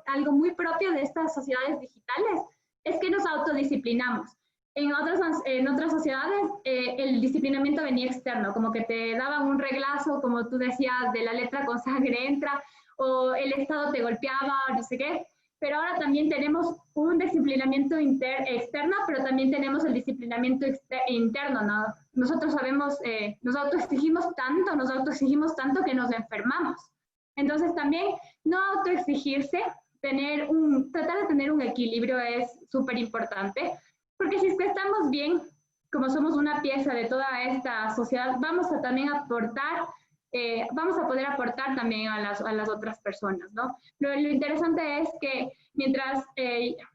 algo muy propio de estas sociedades digitales es que nos autodisciplinamos. En otras sociedades el disciplinamiento venía externo, como que te daban un reglazo, como tú decías, de la letra con sangre entra, o el Estado te golpeaba, no sé qué. Pero ahora también tenemos un disciplinamiento externo, pero también tenemos el disciplinamiento interno, ¿no? Nosotros sabemos, nos autoexigimos tanto que nos enfermamos. Entonces también no autoexigirse, tratar de tener un equilibrio es súper importante, porque si es que estamos bien, como somos una pieza de toda esta sociedad, vamos a también aportar, vamos a poder aportar también a las otras personas, ¿no? Lo interesante es que mientras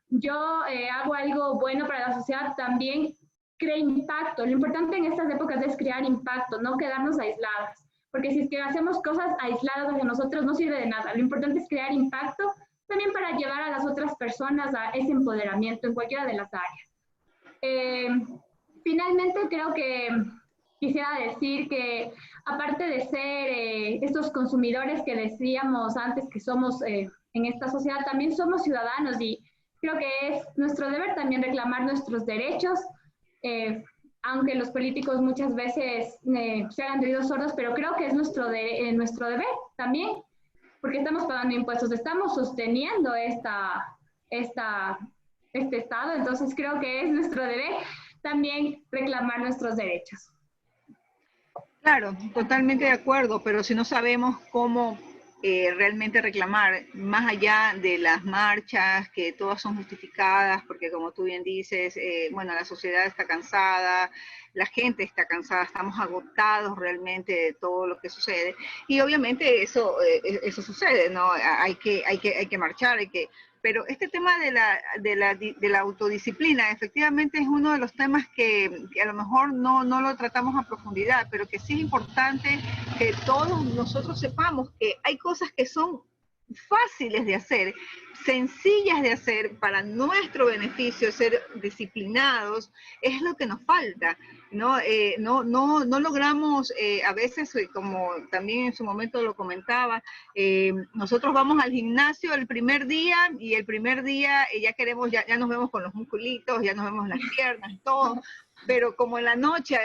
yo hago algo bueno para la sociedad, también crea impacto. Lo importante en estas épocas es crear impacto, no quedarnos aisladas, porque si es que hacemos cosas aisladas hacia nosotros no sirve de nada. Lo importante es crear impacto también para llevar a las otras personas a ese empoderamiento en cualquiera de las áreas. Finalmente, creo que quisiera decir que aparte de ser estos consumidores que decíamos antes que somos en esta sociedad, también somos ciudadanos, y creo que es nuestro deber también reclamar nuestros derechos, aunque los políticos muchas veces se hagan de oídos sordos, pero creo que es nuestro deber también, porque estamos pagando impuestos, estamos sosteniendo este Estado, entonces creo que es nuestro deber también reclamar nuestros derechos. Claro, totalmente de acuerdo, pero si no sabemos cómo realmente reclamar, más allá de las marchas, que todas son justificadas, porque como tú bien dices, bueno, la sociedad está cansada, la gente está cansada, estamos agotados realmente de todo lo que sucede, y obviamente eso sucede, ¿no? Hay que marchar, pero este tema de la autodisciplina efectivamente es uno de los temas que a lo mejor no lo tratamos a profundidad, pero que sí es importante que todos nosotros sepamos que hay cosas que son fáciles de hacer, sencillas de hacer para nuestro beneficio, ser disciplinados, es lo que nos falta, ¿no? No logramos, a veces, como también en su momento lo comentaba, nosotros vamos al gimnasio el primer día y el primer día ya queremos, ya nos vemos con los musculitos, ya nos vemos las piernas, todo, pero como en la noche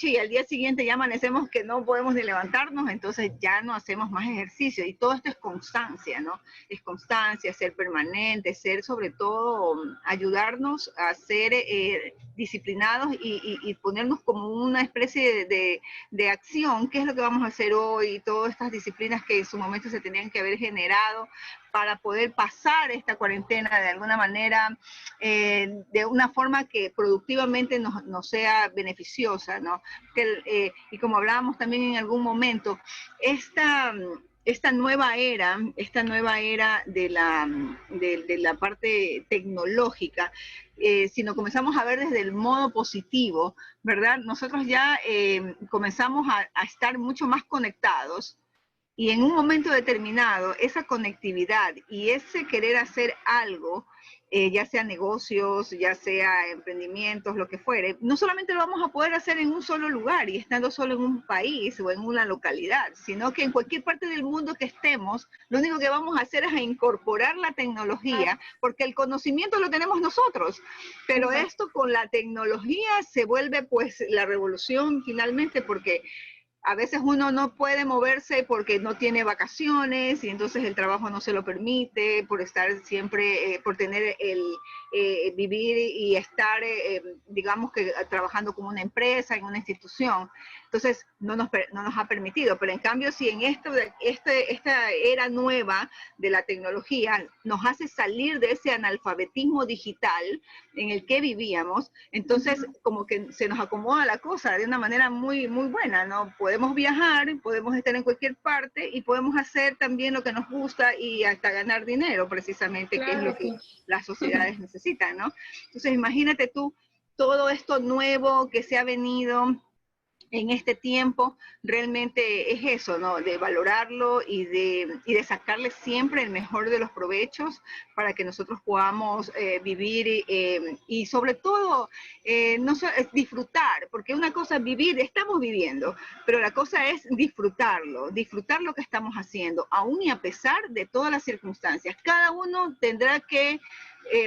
y al día siguiente ya amanecemos que no podemos ni levantarnos, entonces ya no hacemos más ejercicio, y todo esto es constancia, ¿no? Es constancia, ser permanente, ser sobre todo, ayudarnos a ser disciplinados y ponernos como una especie de acción, qué es lo que vamos a hacer hoy, todas estas disciplinas que en su momento se tenían que haber generado para poder pasar esta cuarentena de alguna manera, de una forma que productivamente nos sea beneficiosa, ¿no? Y como hablábamos también en algún momento, esta nueva era de la parte tecnológica, si nos comenzamos a ver desde el modo positivo, ¿verdad? Nosotros ya comenzamos a estar mucho más conectados, y en un momento determinado esa conectividad y ese querer hacer algo, ya sea negocios, ya sea emprendimientos, lo que fuere, no solamente lo vamos a poder hacer en un solo lugar y estando solo en un país o en una localidad, sino que en cualquier parte del mundo que estemos, lo único que vamos a hacer es a incorporar la tecnología, porque el conocimiento lo tenemos nosotros, pero esto con la tecnología se vuelve pues la revolución finalmente, porque a veces uno no puede moverse porque no tiene vacaciones y entonces el trabajo no se lo permite, por estar siempre, por tener vivir y estar, digamos que trabajando como una empresa, en una institución. Entonces no nos ha permitido, pero en cambio si en esta era nueva de la tecnología nos hace salir de ese analfabetismo digital en el que vivíamos, entonces como que se nos acomoda la cosa de una manera muy, muy buena, ¿no? Podemos viajar, podemos estar en cualquier parte y podemos hacer también lo que nos gusta y hasta ganar dinero precisamente, claro, que es lo que las sociedades necesitan, ¿no? Entonces imagínate tú todo esto nuevo que se ha venido en este tiempo, realmente es eso, ¿no? De valorarlo y de sacarle siempre el mejor de los provechos para que nosotros podamos vivir y sobre todo disfrutar, porque una cosa es vivir, estamos viviendo, pero la cosa es disfrutarlo, disfrutar lo que estamos haciendo, aún y a pesar de todas las circunstancias. Cada uno tendrá que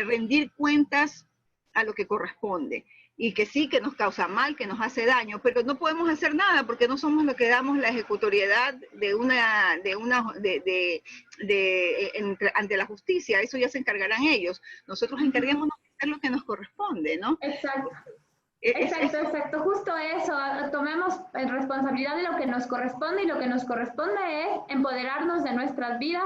rendir cuentas a lo que corresponde. Y que sí, que nos causa mal, que nos hace daño, pero no podemos hacer nada porque no somos los que damos la ejecutoriedad ante la justicia. Eso ya se encargarán ellos. Nosotros encarguémonos de hacer lo que nos corresponde, ¿no? Exacto. Exacto, justo eso, tomemos responsabilidad de lo que nos corresponde y lo que nos corresponde es empoderarnos de nuestras vidas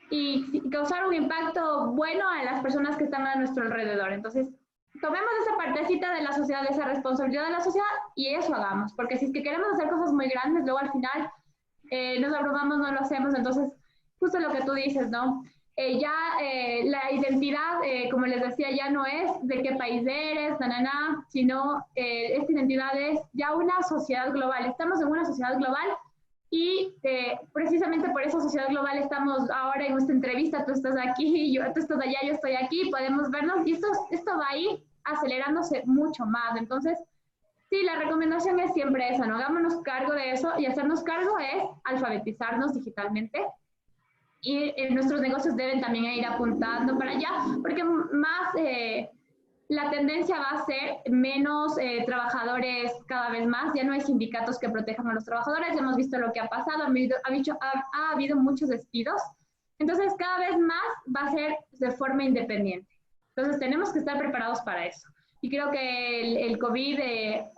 y causar un impacto bueno a las personas que están a nuestro alrededor. Entonces, tomemos esa partecita de la sociedad, de esa responsabilidad de la sociedad y eso hagamos, porque si es que queremos hacer cosas muy grandes, luego al final nos abrumamos, no lo hacemos, entonces justo lo que tú dices, ¿no? La identidad, como les decía, ya no es de qué país eres, sino esta identidad es ya una sociedad global, estamos en una sociedad global y precisamente por esa sociedad global estamos ahora en esta entrevista, tú estás aquí, tú estás allá, yo estoy aquí, podemos vernos y esto va a ir acelerándose mucho más. Entonces, sí, la recomendación es siempre esa, ¿no? Hagámonos cargo de eso y hacernos cargo es alfabetizarnos digitalmente y nuestros negocios deben también ir apuntando para allá, porque más... la tendencia va a ser menos trabajadores cada vez más, ya no hay sindicatos que protejan a los trabajadores, hemos visto lo que ha pasado, ha habido muchos despidos, entonces cada vez más va a ser de forma independiente. Entonces tenemos que estar preparados para eso. Y creo que el COVID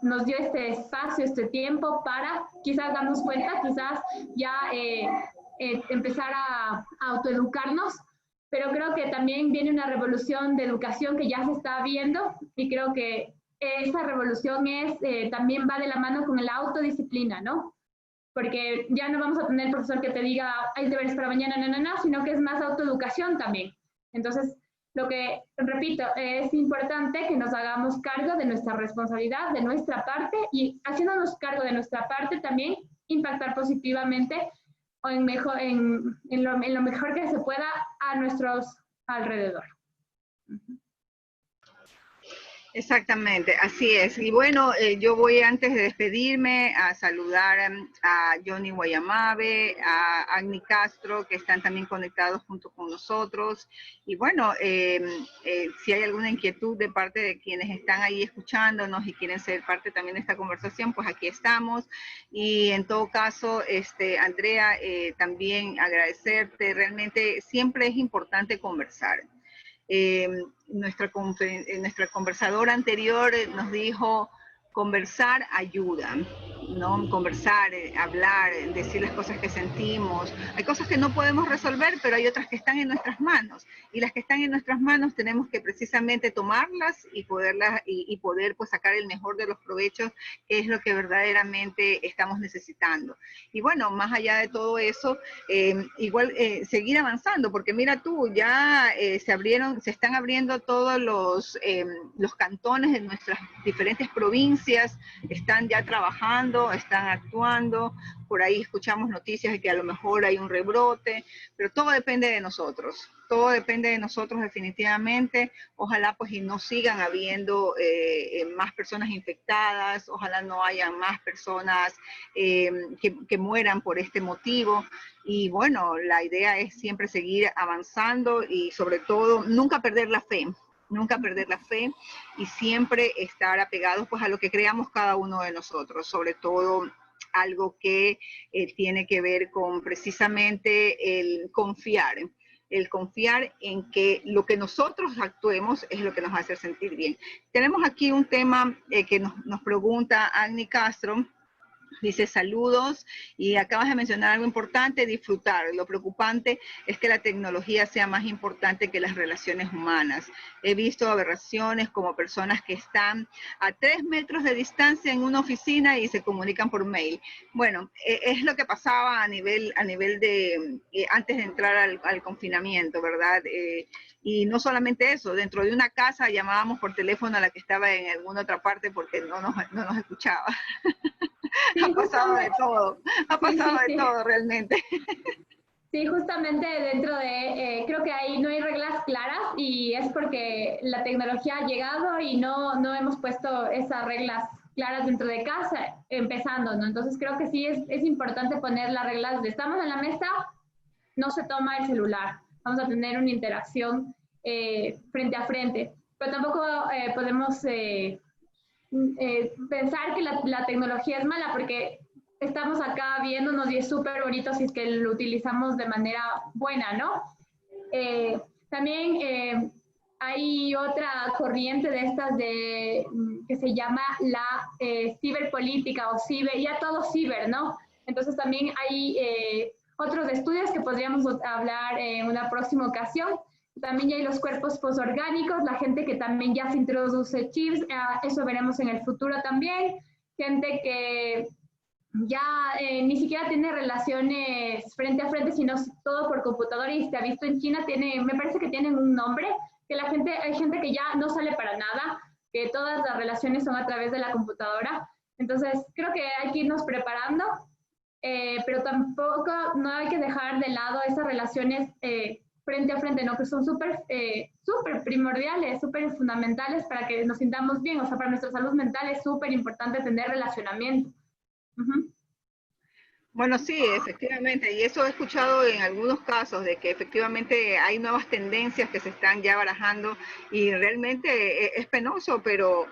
nos dio este espacio, este tiempo para quizás darnos cuenta, quizás ya empezar a autoeducarnos, pero creo que también viene una revolución de educación que ya se está viendo y creo que esa revolución también va de la mano con la autodisciplina, ¿no? Porque ya no vamos a tener el profesor que te diga, hay deberes para mañana, sino que es más autoeducación también. Entonces, repito, es importante que nos hagamos cargo de nuestra responsabilidad, de nuestra parte y haciéndonos cargo de nuestra parte también impactar positivamente o en lo mejor que se pueda a nuestros alrededor. Exactamente, así es. Y bueno, yo voy antes de despedirme a saludar a Johnny Guayamabe, a Agni Castro, que están también conectados junto con nosotros. Y bueno, si hay alguna inquietud de parte de quienes están ahí escuchándonos y quieren ser parte también de esta conversación, pues aquí estamos. Y en todo caso, Andrea, también agradecerte. Realmente siempre es importante conversar. Nuestra conversadora anterior nos dijo, conversar ayuda, ¿no? Conversar, hablar, decir las cosas que sentimos. Hay cosas que no podemos resolver, pero hay otras que están en nuestras manos. Y las que están en nuestras manos tenemos que precisamente tomarlas y poder pues sacar el mejor de los provechos, que es lo que verdaderamente estamos necesitando. Y bueno, más allá de todo eso, igual seguir avanzando, porque mira tú, ya se están abriendo todos los cantones de nuestras diferentes provincias, están ya trabajando, están actuando, por ahí escuchamos noticias de que a lo mejor hay un rebrote, pero todo depende de nosotros definitivamente. Ojalá pues y no sigan habiendo más personas infectadas, ojalá no haya más personas que mueran por este motivo. Y bueno, la idea es siempre seguir avanzando y sobre todo nunca perder la fe y siempre estar apegados pues a lo que creamos cada uno de nosotros, sobre todo algo que tiene que ver con precisamente el confiar en que lo que nosotros actuemos es lo que nos va a hacer sentir bien. Tenemos aquí un tema que nos pregunta Agni Castro. Dice, saludos, y acabas de mencionar algo importante, disfrutar. Lo preocupante es que la tecnología sea más importante que las relaciones humanas. He visto aberraciones como personas que están a 3 metros de distancia en una oficina y se comunican por mail. Bueno, es lo que pasaba a nivel de, antes de entrar al confinamiento, ¿verdad? Y no solamente eso, dentro de una casa llamábamos por teléfono a la que estaba en alguna otra parte porque no nos escuchaba. Sí, ha pasado de todo, de todo realmente. Sí, justamente dentro de, creo que ahí no hay reglas claras y es porque la tecnología ha llegado y no hemos puesto esas reglas claras dentro de casa, empezando, ¿no? Entonces creo que sí es importante poner las reglas de estamos en la mesa, no se toma el celular, vamos a tener una interacción frente a frente, pero tampoco podemos pensar que la tecnología es mala porque estamos acá viéndonos y es súper bonito si es que lo utilizamos de manera buena, ¿no? También hay otra corriente de estas que se llama la ciberpolítica o ya todo ciber, ¿no? Entonces también hay otros estudios que podríamos hablar en una próxima ocasión. También ya hay los cuerpos posorgánicos, la gente que también ya se introduce chips, eso veremos en el futuro también. Gente que ya ni siquiera tiene relaciones frente a frente, sino todo por computadora y se ha visto en China, me parece que tienen un nombre, que hay gente que ya no sale para nada, que todas las relaciones son a través de la computadora. Entonces creo que hay que irnos preparando, pero tampoco no hay que dejar de lado esas relaciones frente a frente, ¿no? Que son súper primordiales, súper fundamentales para que nos sintamos bien, o sea, para nuestra salud mental es súper importante tener relacionamiento. Bueno, sí, efectivamente, y eso he escuchado en algunos casos, de que efectivamente hay nuevas tendencias que se están ya barajando y realmente es penoso, pero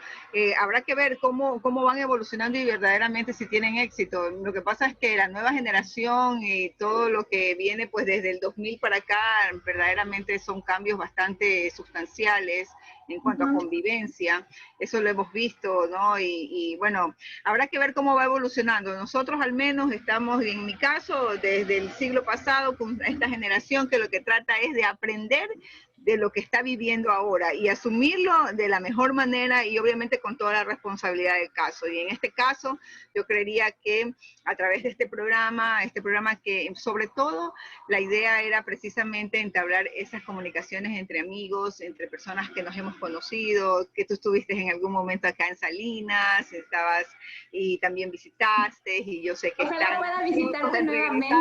habrá que ver cómo van evolucionando y verdaderamente si tienen éxito. Lo que pasa es que la nueva generación y todo lo que viene pues desde el 2000 para acá, verdaderamente son cambios bastante sustanciales en cuanto a convivencia, eso lo hemos visto, ¿no? Y bueno, habrá que ver cómo va evolucionando. Nosotros al menos estamos, en mi caso, desde el siglo pasado, con esta generación que lo que trata es de aprender de lo que está viviendo ahora y asumirlo de la mejor manera y obviamente con toda la responsabilidad del caso. Y en este caso, yo creería que a través de este programa que sobre todo la idea era precisamente entablar esas comunicaciones entre amigos, entre personas que nos hemos conocido, que tú estuviste en algún momento acá en Salinas, estabas y también visitaste y yo sé que ojalá pueda visitarte nuevamente.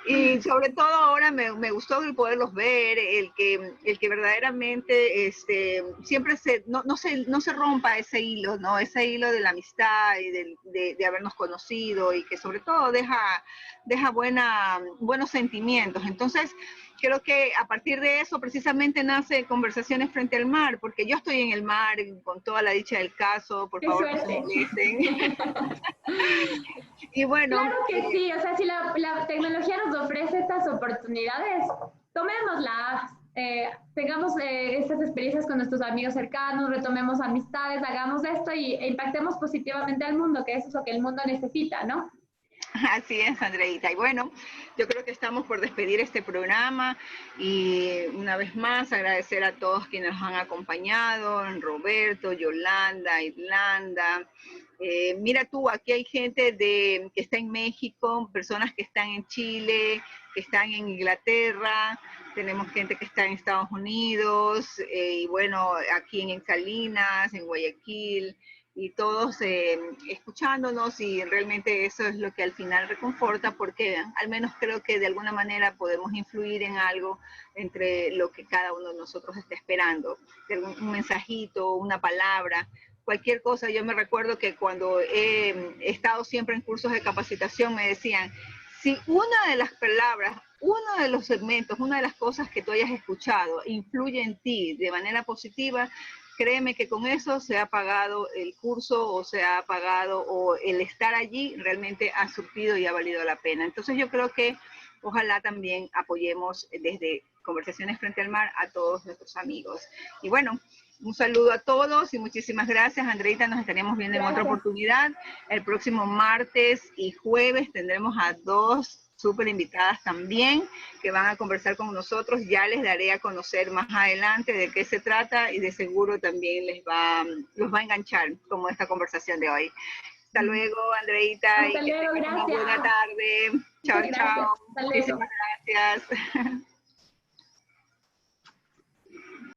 Y sobre todo ahora me gustó el poderlos ver, el que verdaderamente siempre no se rompa ese hilo, ¿no? Ese hilo de la amistad y de habernos conocido y que sobre todo deja buenos sentimientos. Entonces, creo que a partir de eso precisamente nace Conversaciones Frente al Mar, porque yo estoy en el mar con toda la dicha del caso, por favor no se molesten. Y bueno, claro que sí, o sea, si la tecnología nos ofrece estas oportunidades, tomémoslas. tengamos estas experiencias con nuestros amigos cercanos, retomemos amistades, hagamos esto e impactemos positivamente al mundo, que eso es lo que el mundo necesita, ¿no? Así es, Andreita. Y bueno, yo creo que estamos por despedir este programa y una vez más agradecer a todos quienes nos han acompañado, Roberto, Yolanda, Irlanda. Mira tú, aquí hay gente que está en México, personas que están en Chile, que están en Inglaterra, tenemos gente que está en Estados Unidos, y bueno, aquí en Salinas, en Guayaquil, y todos escuchándonos, y realmente eso es lo que al final reconforta, porque al menos creo que de alguna manera podemos influir en algo entre lo que cada uno de nosotros está esperando, un mensajito, una palabra, cualquier cosa. Yo me recuerdo que cuando he estado siempre en cursos de capacitación me decían, si una de las palabras, uno de los segmentos, una de las cosas que tú hayas escuchado influye en ti de manera positiva, créeme que con eso se ha pagado el curso, o se ha pagado, o el estar allí realmente ha surtido y ha valido la pena. Entonces yo creo que ojalá también apoyemos desde Conversaciones Frente al Mar a todos nuestros amigos. Y bueno, un saludo a todos y muchísimas gracias, Andreita. Nos estaremos viendo en otra oportunidad. El próximo martes y jueves tendremos a dos súper invitadas también que van a conversar con nosotros. Ya les daré a conocer más adelante de qué se trata y de seguro también los va a enganchar como esta conversación de hoy. Hasta luego, Andreita. Hasta luego, gracias. Una buena tarde. Chao, chao. Muchas gracias. Hasta luego. Muchísimas gracias.